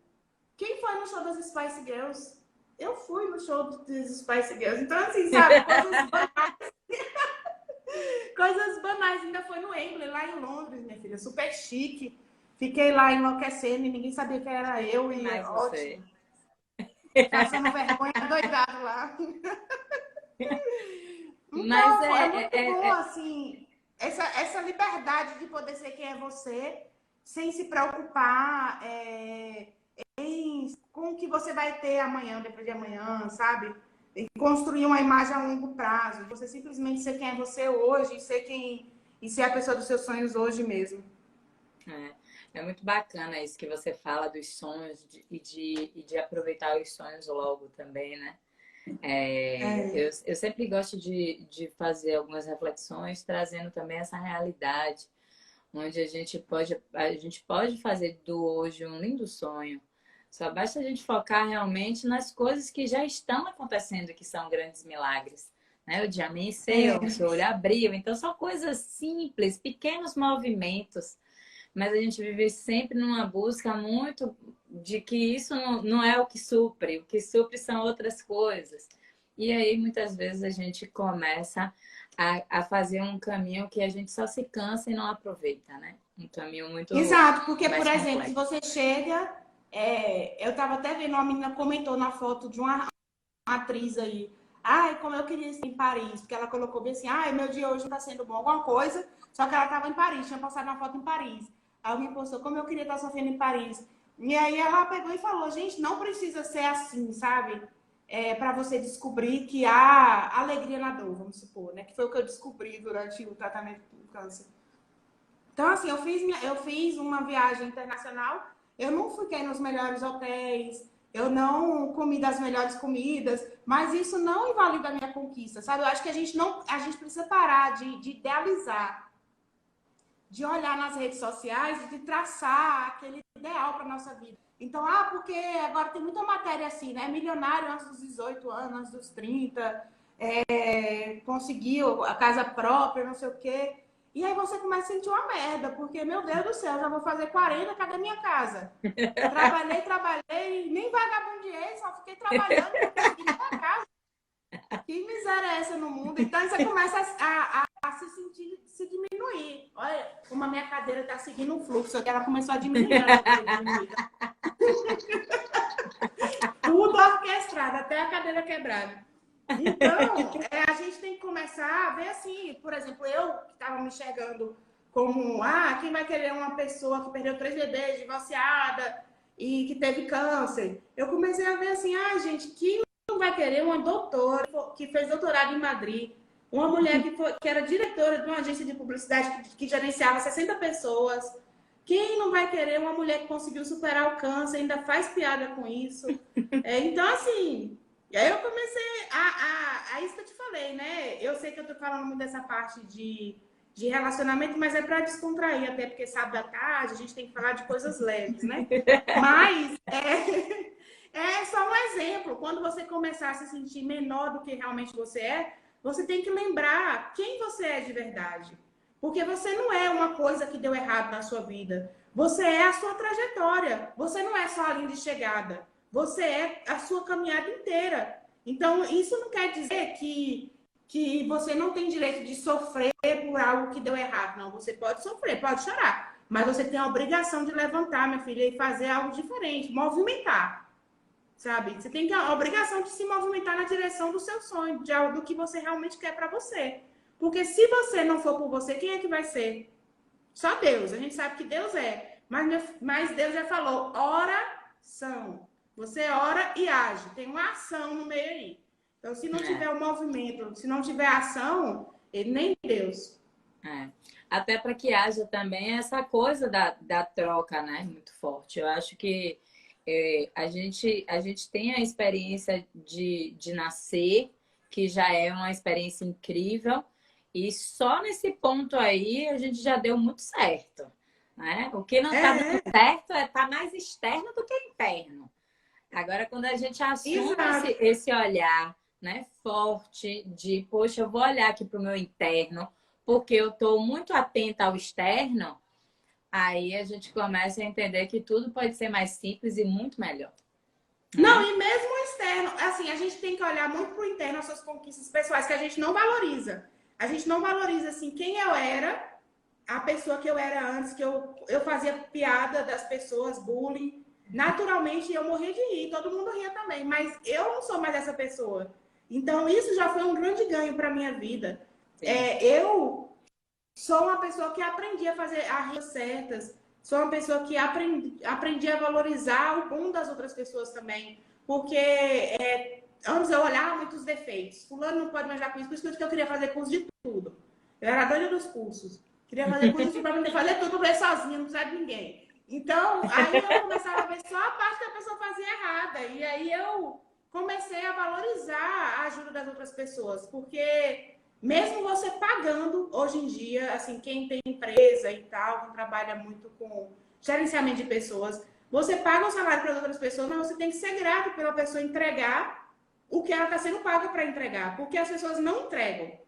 Quem foi no show das Spice Girls? Eu fui no show dos Spice Girls. Então, assim, sabe, coisas banais. Ainda foi no Wembley, lá em Londres, minha filha. Super chique. Fiquei lá enlouquecendo e ninguém sabia que era eu. E Mas você. ótimo. Passando vergonha doidado lá. Mas Então, é muito bom, assim, essa liberdade de poder ser quem é você, sem se preocupar com o que você vai ter amanhã, depois de amanhã, sabe? E construir uma imagem a longo prazo. Você simplesmente ser quem é você hoje e ser a pessoa dos seus sonhos hoje mesmo. é muito bacana isso que você fala dos sonhos e de aproveitar os sonhos logo também, né? Eu sempre gosto de fazer algumas reflexões, trazendo também essa realidade, onde a gente pode fazer do hoje um lindo sonho. Só basta a gente focar realmente nas coisas que já estão acontecendo, que são grandes milagres. Né? O dia amanheceu, o seu olho abriu. Então, são coisas simples, pequenos movimentos, mas a gente vive sempre numa busca muito de que isso não é o que supre são outras coisas. E aí, muitas vezes, a gente começa a fazer um caminho que a gente só se cansa e não aproveita, né? Um caminho muito Exato, porque, por mais exemplo, se complexo. você chega. Eu estava até vendo, uma menina comentou na foto de uma atriz aí. Ai, como eu queria estar em Paris, porque ela colocou bem assim, ai, meu dia hoje não tá sendo bom, alguma coisa, só que ela estava em Paris, tinha postado uma foto em Paris. Aí alguém postou, como eu queria estar sofrendo em Paris. E aí ela pegou e falou, gente, não precisa ser assim, sabe? Para você descobrir que há alegria na dor, vamos supor, né? Que foi o que eu descobri durante o tratamento do câncer. Então, assim, eu fiz uma viagem internacional, eu não fiquei nos melhores hotéis, eu não comi das melhores comidas, mas isso não invalida a minha conquista, sabe? Eu acho que a gente precisa parar de idealizar, de olhar nas redes sociais e de traçar aquele ideal para nossa vida. Então, porque agora tem muita matéria assim, né? Milionário antes dos 18 anos, antes dos 30, conseguiu a casa própria, não sei o quê. E aí você começa a sentir uma merda, porque, meu Deus do céu, já vou fazer 40, cadê minha casa? Trabalhei, nem vagabundeei, só fiquei trabalhando, não consegui nem a casa. Que miséria é essa no mundo? Então você começa a se sentir, se diminuir. Olha, como a minha cadeira está seguindo um fluxo, ela começou a diminuir, ela diminuir. Tudo orquestrado, até a cadeira quebrada. Então, a gente tem que começar a ver assim, por exemplo, eu que estava me enxergando como, quem vai querer uma pessoa que perdeu 3 bebês, divorciada e que teve câncer? Eu comecei a ver assim, gente, que não vai querer uma doutora que fez doutorado em Madrid, uma mulher que era diretora de uma agência de publicidade que gerenciava 60 pessoas. Quem não vai querer uma mulher que conseguiu superar o câncer, ainda faz piada com isso? Então, assim, e aí eu comecei isso que eu te falei, né? Eu sei que eu tô falando muito dessa parte de relacionamento, mas é para descontrair, até porque sábado à tarde a gente tem que falar de coisas leves, né? Mas é só um exemplo. Quando você começar a se sentir menor do que realmente você tem que lembrar quem você é de verdade. Porque você não é uma coisa que deu errado na sua vida. Você é a sua trajetória. Você não é só a linha de chegada. Você é a sua caminhada inteira. Então, isso não quer dizer que você não tem direito de sofrer por algo que deu errado. Não, você pode sofrer, pode chorar. Mas você tem a obrigação de levantar, minha filha, e fazer algo diferente, movimentar. Sabe? Você tem a obrigação de se movimentar na direção do seu sonho, de algo do que você realmente quer para você. Porque se você não for por você, quem é que vai ser? Só Deus. A gente sabe que Deus é. Mas Deus já falou, oração. Você ora e age. Tem uma ação no meio aí. Então, se não tiver o movimento, se não tiver ação, ele nem Deus. Até para que haja também essa coisa da troca, né? Muito forte. Eu acho que a gente tem a experiência de nascer, que já é uma experiência incrível, e só nesse ponto aí a gente já deu muito certo. Né? O que não está dando certo tá mais externo do que interno. Agora, quando a gente assume esse olhar, né, forte de, poxa, eu vou olhar aqui para o meu interno, porque eu estou muito atenta ao externo, aí a gente começa a entender que tudo pode ser mais simples e muito melhor. Não, e mesmo externo. Assim, a gente tem que olhar muito pro interno, as suas conquistas pessoais, que a gente não valoriza. A gente não valoriza, assim, quem eu era, a pessoa que eu era antes, que eu fazia piada das pessoas, bullying. Naturalmente, eu morria de rir, todo mundo ria também, mas eu não sou mais essa pessoa. Então, isso já foi um grande ganho para minha vida. Eu sou uma pessoa que aprendi a fazer as coisas certas, sou uma pessoa que aprendi a valorizar o bom das outras pessoas também, porque antes eu olhava muitos defeitos. Fulano não pode manjar com isso, por isso que eu queria fazer curso de tudo. Eu era doida dos cursos. Queria fazer curso para poder fazer tudo, ver sozinha, não precisava de ninguém. Então, aí eu começava a ver só a parte que a pessoa fazia errada. E aí eu comecei a valorizar a ajuda das outras pessoas. Porque mesmo você pagando, hoje em dia, assim, quem tem empresa e tal, quem trabalha muito com gerenciamento de pessoas, você paga o salário para as outras pessoas, mas você tem que ser grato pela pessoa entregar o que ela está sendo paga para entregar. Porque as pessoas não entregam.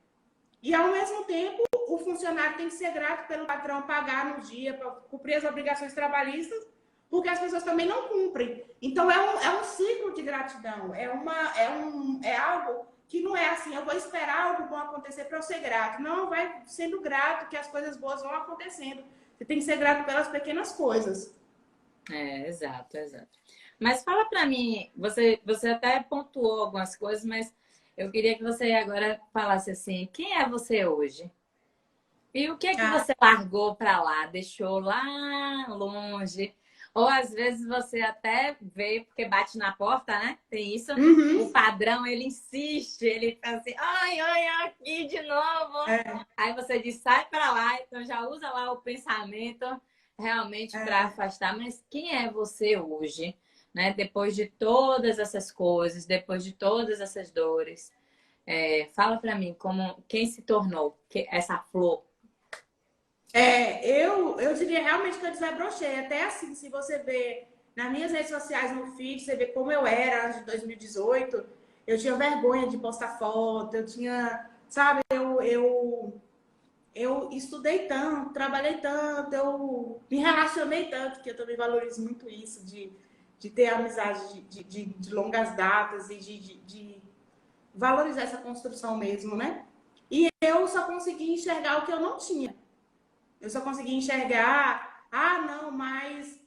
E, ao mesmo tempo, o funcionário tem que ser grato pelo patrão pagar no dia para cumprir as obrigações trabalhistas, porque as pessoas também não cumprem. Então, é um ciclo de gratidão. É algo que não é assim, eu vou esperar algo bom acontecer para eu ser grato. Não, vai sendo grato que as coisas boas vão acontecendo. Você tem que ser grato pelas pequenas coisas. Exato, exato. Mas fala pra mim, você até pontuou algumas coisas, mas eu queria que você agora falasse assim, quem é você hoje? E o que é que Ah, você largou pra lá, deixou lá longe? Ou às vezes você até veio porque bate na porta, né? Tem isso. O uhum. padrão, ele insiste, ele fala assim, ai, ai, aqui de novo. É, Aí você diz, sai pra lá, então já usa lá o pensamento realmente para é. afastar. Mas quem é você hoje, né? Depois de todas essas coisas, depois de todas essas dores, fala para mim como quem se tornou essa flor. Eu diria realmente que eu desabrochei. Até assim, se você vê nas minhas redes sociais, no feed, você vê como eu era antes de 2018, eu tinha vergonha de postar foto, eu tinha, sabe, eu estudei tanto, trabalhei tanto, eu me relacionei tanto, que eu também valorizo muito isso, de ter amizade de longas datas e de valorizar essa construção mesmo, né? E eu só consegui enxergar o que eu não tinha. Eu só consegui enxergar, não, mas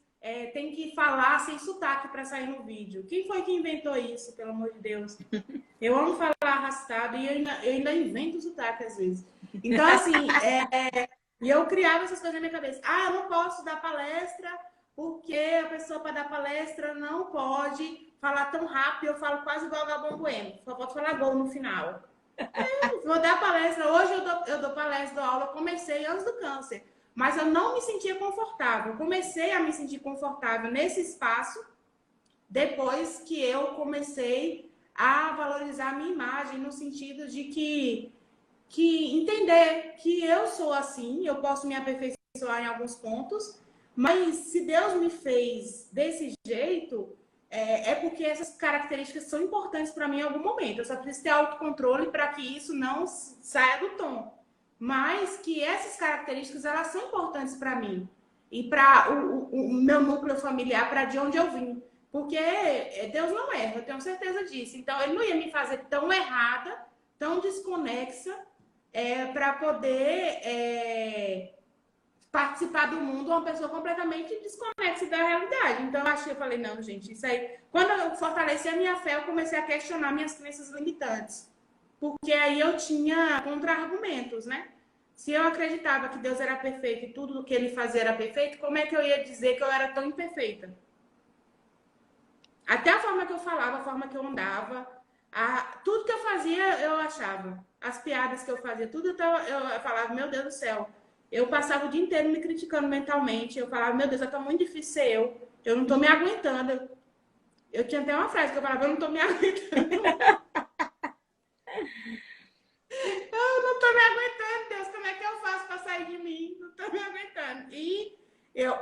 tem que falar sem sotaque para sair no vídeo. Quem foi que inventou isso, pelo amor de Deus? Eu amo falar arrastado e eu ainda invento sotaque às vezes. Então, assim, e eu criava essas coisas na minha cabeça. Eu não posso dar palestra porque a pessoa para dar palestra não pode falar tão rápido. Eu falo quase igual a Galvão Bueno. Só posso falar gol no final. Vou dar palestra. Hoje eu dou palestra, dou aula. Eu comecei antes do câncer, mas eu não me sentia confortável. Comecei a me sentir confortável nesse espaço depois que eu comecei a valorizar a minha imagem, no sentido de que entender que eu sou assim, eu posso me aperfeiçoar em alguns pontos, mas se Deus me fez desse jeito, porque essas características são importantes para mim em algum momento. Eu só preciso ter autocontrole para que isso não saia do tom. Mas que essas características, elas são importantes para mim. E para o meu núcleo familiar, para de onde eu vim. Porque Deus não erra, eu tenho certeza disso. Então, Ele não ia me fazer tão errada, tão desconexa, para poder participar do mundo uma pessoa completamente desconexa da realidade. Então, eu falei, não, gente, isso aí... Quando eu fortaleci a minha fé, eu comecei a questionar minhas crenças limitantes. Porque aí eu tinha contra-argumentos, né? Se eu acreditava que Deus era perfeito e tudo o que Ele fazia era perfeito, como é que eu ia dizer que eu era tão imperfeita? Até a forma que eu falava, a forma que eu andava, tudo que eu fazia, eu achava. As piadas que eu fazia, tudo eu falava, meu Deus do céu. Eu passava o dia inteiro me criticando mentalmente. Eu falava, meu Deus, tá muito difícil ser eu. Eu não tô me aguentando. Eu tinha até uma frase que eu falava, eu não tô me aguentando. Eu não tô me aguentando, Deus. Como é que eu faço para sair de mim? Não tô me aguentando. E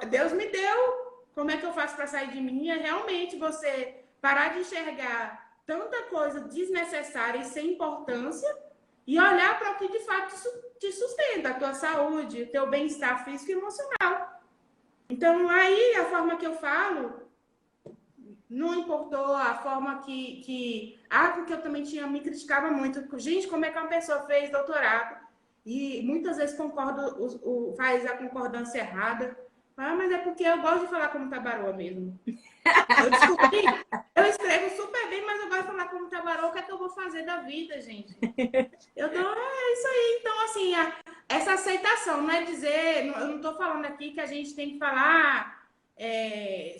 Deus me deu. Como é que eu faço para sair de mim? É realmente você parar de enxergar tanta coisa desnecessária e sem importância e olhar para o que de fato te sustenta, a tua saúde, o teu bem-estar físico e emocional. Então, aí, a forma que eu falo, Não importou a forma porque eu também me criticava muito. Gente, como é que uma pessoa fez doutorado e muitas vezes faz a concordância errada. Ah, mas é porque eu gosto de falar como tabaroa mesmo. Eu descobri, eu escrevo super bem, mas eu gosto de falar como tabaroa. O que é que eu vou fazer da vida, gente? É isso aí. Então, assim, essa aceitação, não é dizer, eu não estou falando aqui que a gente tem que falar,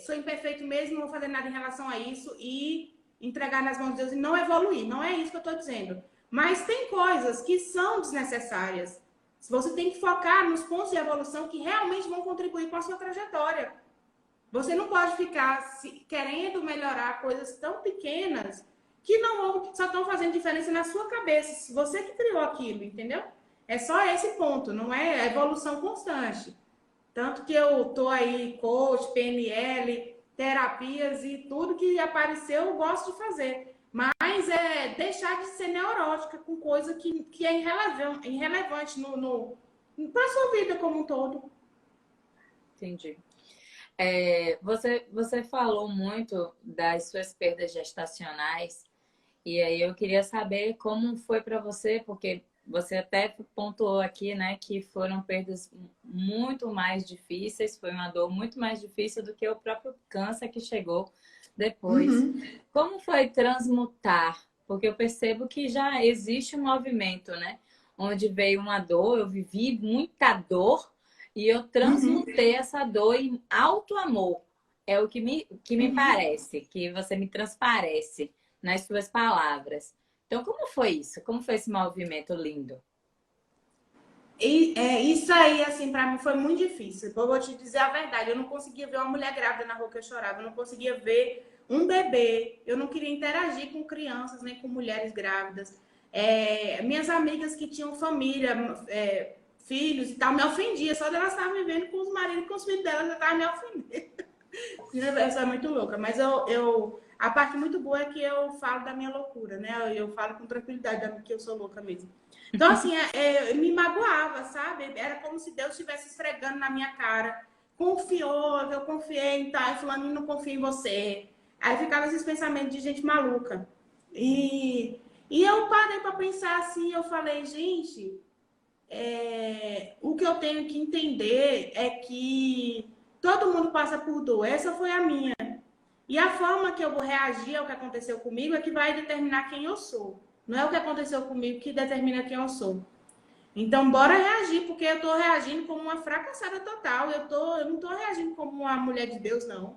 sou imperfeito mesmo, não vou fazer nada em relação a isso e entregar nas mãos de Deus e não evoluir. Não é isso que eu estou dizendo. Mas tem coisas que são desnecessárias. Você tem que focar nos pontos de evolução que realmente vão contribuir com a sua trajetória. Você não pode ficar querendo melhorar coisas tão pequenas que só estão fazendo diferença na sua cabeça. Você que criou aquilo, entendeu? É só esse ponto, não é a evolução constante. Tanto que eu tô aí, coach, PNL, terapias e tudo que apareceu, eu gosto de fazer. Mas é deixar de ser neurótica com coisa que é irrelevante para a sua vida como um todo. Entendi. Você falou muito das suas perdas gestacionais, e aí eu queria saber como foi para você, porque você até pontuou aqui, né, que foram perdas muito mais difíceis, foi uma dor muito mais difícil do que o próprio câncer que chegou depois. Uhum. Como foi transmutar? Porque eu percebo que já existe um movimento, né, onde veio uma dor, eu vivi muita dor e eu Uhum. transmutei essa dor em alto amor. É o que me Uhum. parece, que você me transparece nas suas palavras. Então, como foi isso? Como foi esse movimento lindo? Isso aí, assim, para mim foi muito difícil. Eu vou te dizer a verdade. Eu não conseguia ver uma mulher grávida na rua que eu chorava. Eu não conseguia ver um bebê. Eu não queria interagir com crianças nem com mulheres grávidas. Minhas amigas que tinham família, filhos e tal, me ofendia. Só delas estarem vivendo com os maridos, com os filhos delas, já estava me ofendendo. Essa é muito louca. Mas a parte muito boa é que eu falo da minha loucura, né? Eu falo com tranquilidade que eu sou louca mesmo. Então, assim, me magoava, sabe? Era como se Deus estivesse esfregando na minha cara. Confiou, eu confiei em tal, e fulano não confia em você. Aí ficava esses pensamentos de gente maluca. E eu parei para pensar assim, eu falei, gente, o que eu tenho que entender é que todo mundo passa por dor. Essa foi a minha. E a forma que eu vou reagir ao que aconteceu comigo é que vai determinar quem eu sou. Não é o que aconteceu comigo que determina quem eu sou. Então, bora reagir, porque eu tô reagindo como uma fracassada total. Eu não tô reagindo como uma mulher de Deus, não.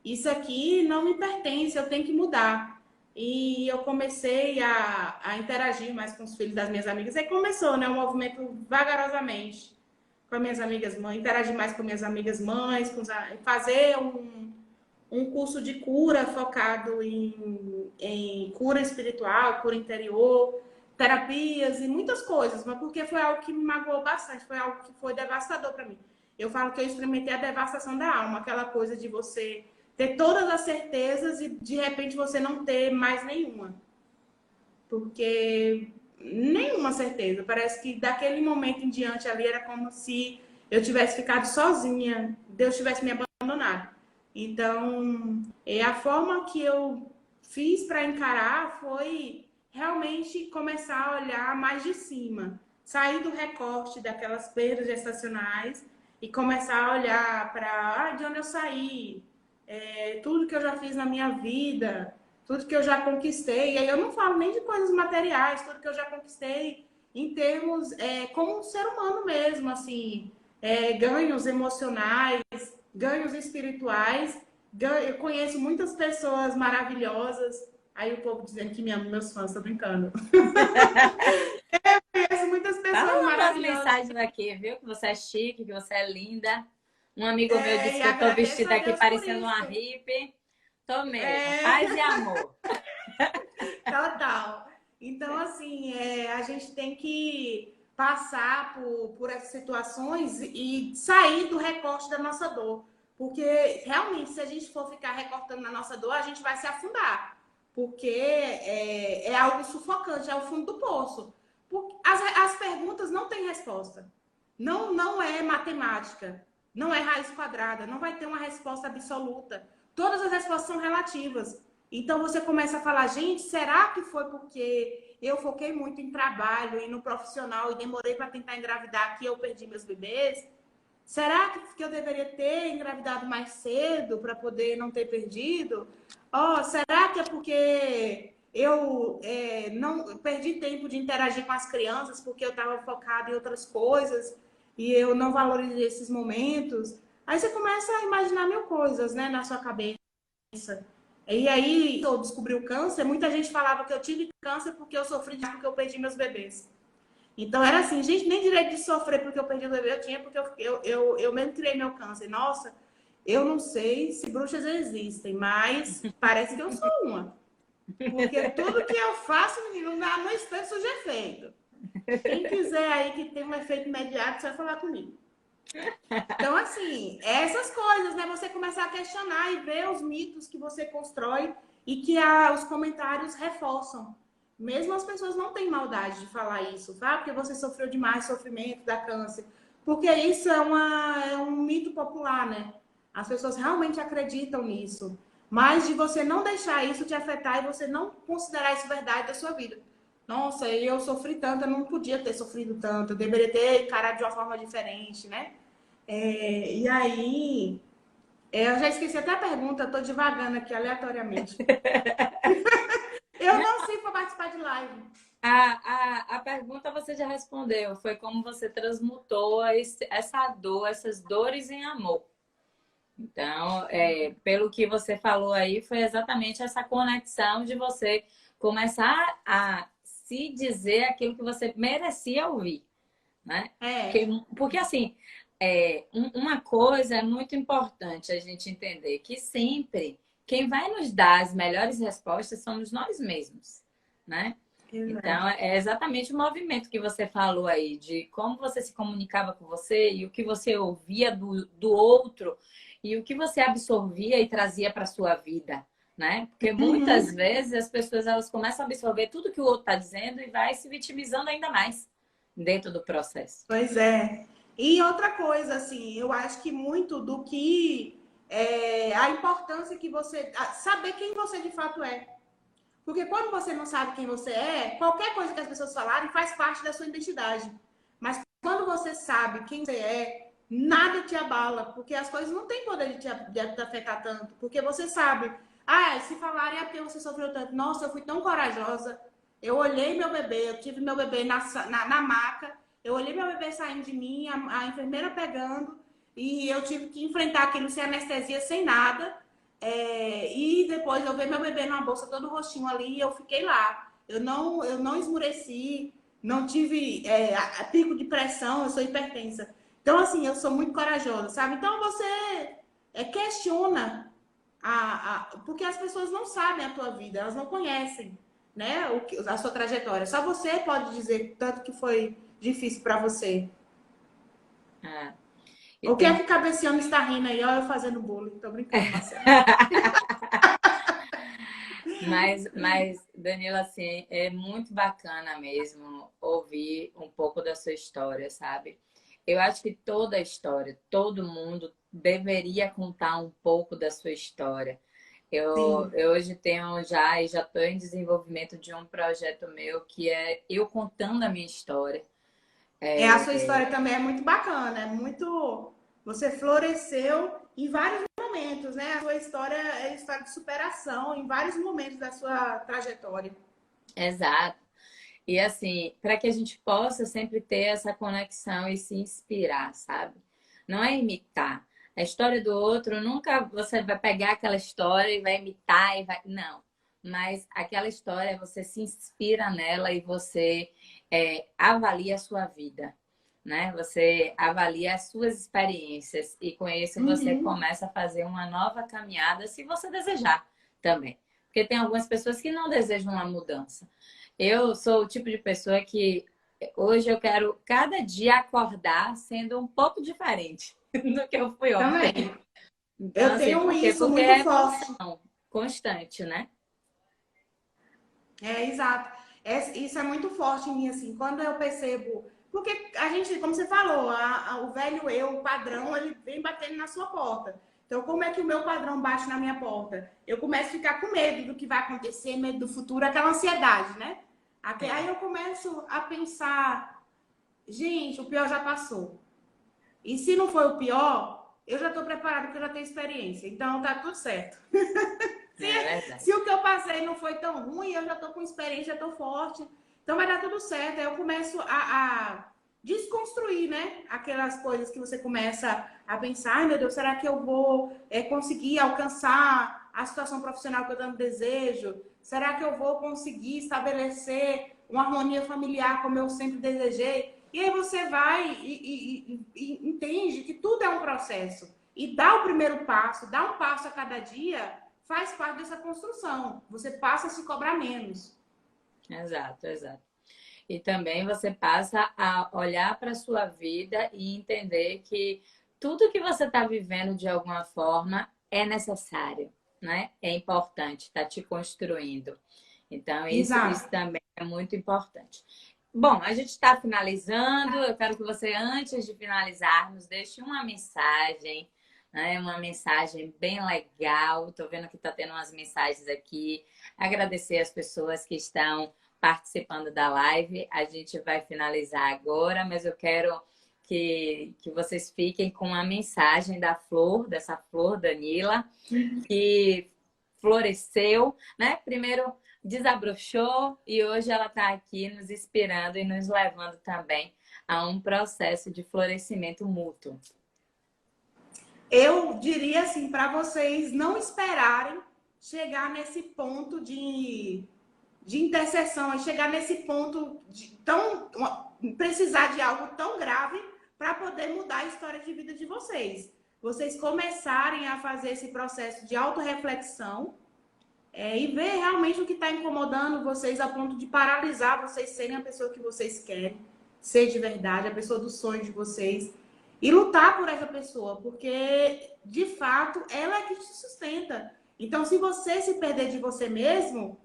Isso aqui não me pertence, eu tenho que mudar. E eu comecei a interagir mais com os filhos das minhas amigas. Aí começou, né, o movimento vagarosamente com as minhas amigas mães, interagir mais com minhas amigas mães, fazer um curso de cura focado em cura espiritual, cura interior, terapias e muitas coisas, mas porque foi algo que me magoou bastante, foi algo que foi devastador para mim. Eu falo que eu experimentei a devastação da alma, aquela coisa de você ter todas as certezas e de repente você não ter mais nenhuma. Porque nenhuma certeza. Parece que daquele momento em diante ali era como se eu tivesse ficado sozinha, Deus tivesse me abandonado. Então, a forma que eu fiz para encarar foi realmente começar a olhar mais de cima, sair do recorte daquelas perdas gestacionais e começar a olhar para de onde eu saí, tudo que eu já fiz na minha vida, tudo que eu já conquistei. E aí eu não falo nem de coisas materiais, tudo que eu já conquistei em termos como um ser humano mesmo, assim, ganhos emocionais, ganhos espirituais. Eu conheço muitas pessoas maravilhosas. Aí o povo dizendo que me ama, meus fãs, tô brincando. Eu conheço muitas Tá pessoas rolando as maravilhosas. mensagens aqui, viu? Que você é chique, que você é linda. Um amigo meu disse E que eu tô agradeço vestida a aqui Deus por parecendo uma isso. hippie. Tô mesmo. É, Paz e amor. total. Então, assim, a gente tem que passar por essas situações e sair do recorte da nossa dor. Porque, realmente, se a gente for ficar recortando na nossa dor, a gente vai se afundar. Porque é algo sufocante, é o fundo do poço. Porque as perguntas não têm resposta. Não é matemática. Não é raiz quadrada. Não vai ter uma resposta absoluta. todas as respostas são relativas. Então você começa a falar, gente, será que foi porque eu foquei muito em trabalho e no profissional e demorei para tentar engravidar que eu perdi meus bebês? Será que eu deveria ter engravidado mais cedo para poder não ter perdido? Oh, será que é porque eu não perdi tempo de interagir com as crianças porque eu estava focada em outras coisas e eu não valorizei esses momentos? Aí você começa a imaginar mil coisas, né, na sua cabeça. E aí, eu descobri o câncer, muita gente falava que eu tive câncer porque eu sofri porque eu perdi meus bebês. Então era assim, gente, nem direito de sofrer porque eu perdi o bebê eu tinha, porque eu mesmo criei meu câncer. Nossa, eu não sei se bruxas existem, mas parece que eu sou uma. Porque tudo que eu faço, menino, no instante surge efeito. Quem quiser aí que tem um efeito imediato, você vai falar comigo. Então, assim, essas coisas, né? Você começar a questionar e ver os mitos que você constrói e que os comentários reforçam. Mesmo as pessoas não têm maldade de falar isso, tá? Porque você sofreu demais sofrimento da câncer. Porque isso é um mito popular, né? As pessoas realmente acreditam nisso. Mas de você não deixar isso te afetar e você não considerar isso verdade da sua vida. Nossa, eu sofri tanto, eu não podia ter sofrido tanto, eu deveria ter encarado de uma forma diferente, né? E aí, eu já esqueci até a pergunta, estou devagando aqui aleatoriamente. Eu não sei para participar de live. A pergunta você já respondeu, foi como você transmutou essa dor, essas dores em amor. Então, pelo que você falou aí, foi exatamente essa conexão de você começar a se dizer aquilo que você merecia ouvir, né? Porque assim, uma coisa é muito importante a gente entender, que sempre quem vai nos dar as melhores respostas somos nós mesmos, né? Então, é exatamente o movimento que você falou aí, de como você se comunicava com você e o que você ouvia do outro e o que você absorvia e trazia para a sua vida, né? Porque muitas vezes as pessoas elas começam a absorver tudo que o outro está dizendo e vai se vitimizando ainda mais dentro do processo. Pois é. E outra coisa, assim, eu acho que muito do que a importância que você saber quem você de fato é. Porque quando você não sabe quem você é, qualquer coisa que as pessoas falarem faz parte da sua identidade. Mas quando você sabe quem você é, nada te abala, porque as coisas não têm poder de te afetar tanto. Porque você sabe, se falarem é porque você sofreu tanto. Nossa, eu fui tão corajosa. Eu olhei meu bebê, eu tive meu bebê na maca, eu olhei meu bebê saindo de mim, a enfermeira pegando, e eu tive que enfrentar aquilo sem anestesia, sem nada. E depois eu vi meu bebê numa bolsa todo roxinho ali e eu fiquei lá. Eu não esmureci, não tive pico de pressão, eu sou hipertensa. Então, assim, eu sou muito corajosa, sabe? Então, você questiona, porque as pessoas não sabem a tua vida, elas não conhecem, né, a sua trajetória. Só você pode dizer tanto que foi difícil para você. Ah, e O que é tem... que Cabeciano está rindo aí? Olha eu fazendo bullying. Tô brincando, Marcelo. Mas, Danila, assim, é muito bacana mesmo ouvir um pouco da sua história, sabe? Eu acho que toda a história, todo mundo deveria contar um pouco da sua história. Sim. Eu hoje tenho e já estou em desenvolvimento de um projeto meu que é eu contando a minha história. A sua história também é muito bacana, é muito. Você floresceu em vários momentos, né? A sua história é história de superação em vários momentos da sua trajetória. Exato. E assim, para que a gente possa sempre ter essa conexão e se inspirar, sabe? Não é imitar. A história do outro, nunca você vai pegar aquela história e vai imitar e vai. Não. Mas aquela história, você se inspira nela e você avalia a sua vida, né? Você avalia as suas experiências e com isso você Uhum. começa a fazer uma nova caminhada, se você desejar também. Porque tem algumas pessoas que não desejam uma mudança. Eu sou o tipo de pessoa que hoje eu quero cada dia acordar sendo um pouco diferente do que eu fui ontem. Também. Então, Eu assim, tenho por quê? isso Porque muito é forte. evolução constante, né? Exato. Isso é muito forte em mim, assim, quando eu percebo. Porque a gente, como você falou, o velho eu, o padrão, ele vem batendo na sua porta. Então, como é que o meu padrão bate na minha porta? Eu começo a ficar com medo do que vai acontecer, medo do futuro, aquela ansiedade, né? Aí eu começo a pensar, gente, o pior já passou. E se não foi o pior, eu já estou preparada porque eu já tenho experiência. Então, tá tudo certo. Se o que eu passei não foi tão ruim, eu já estou com experiência, já estou forte. Então, vai dar tudo certo. Aí eu começo a desconstruir, né? Aquelas coisas que você começa a pensar, ai meu Deus, será que eu vou conseguir alcançar a situação profissional que eu tanto desejo? Será que eu vou conseguir estabelecer uma harmonia familiar como eu sempre desejei? E aí você vai e entende que tudo é um processo. E dá o primeiro passo, dá um passo a cada dia, faz parte dessa construção. Você passa a se cobrar menos. Exato, exato. E também você passa a olhar para a sua vida e entender que tudo que você está vivendo de alguma forma é necessário, né? É importante, está te construindo. Então, isso Exato. também é muito importante. Bom, a gente está finalizando. Eu quero que você, antes de finalizarmos, deixe uma mensagem, né? Uma mensagem bem legal. Estou vendo que está tendo umas mensagens aqui. Agradecer as pessoas que estão participando da live. A gente vai finalizar agora, mas eu quero que vocês fiquem com a mensagem da flor, dessa flor Danila, que floresceu, né? Primeiro desabrochou e hoje ela está aqui nos inspirando e nos levando também a um processo de florescimento mútuo. Eu diria assim, para vocês não esperarem chegar nesse ponto de interseção, chegar nesse ponto de precisar de algo tão grave para poder mudar a história de vida de vocês. Vocês começarem a fazer esse processo de autorreflexão e ver realmente o que está incomodando vocês a ponto de paralisar vocês serem a pessoa que vocês querem ser de verdade, a pessoa dos sonhos de vocês. E lutar por essa pessoa, porque, de fato, ela é que te sustenta. Então, se você se perder de você mesmo,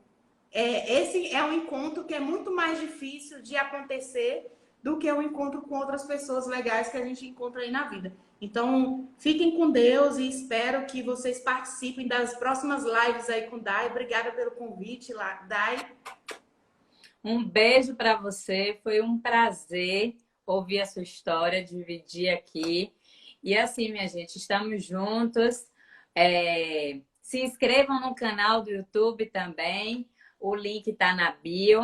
esse é um encontro que é muito mais difícil de acontecer do que o encontro com outras pessoas legais que a gente encontra aí na vida. Então, fiquem com Deus e espero que vocês participem das próximas lives aí com o Dai. Obrigada pelo convite, Dai. Um beijo para você, foi um prazer ouvir a sua história, dividir aqui. E assim, minha gente, estamos juntos. Se inscrevam no canal do YouTube também. O link está na bio.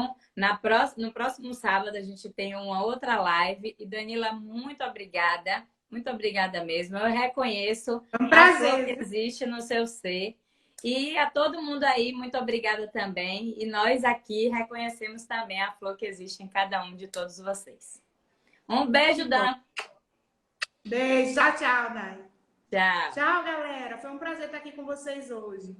No próximo sábado a gente tem uma outra live. E Danila, muito obrigada. Muito obrigada mesmo. Eu reconheço a flor que existe no seu ser. E a todo mundo aí, muito obrigada também. E nós aqui reconhecemos também a flor que existe em cada um de todos vocês. Um beijo, Dan. Beijo. Tchau, tchau, Dai. Tchau. Tchau, galera. Foi um prazer estar aqui com vocês hoje.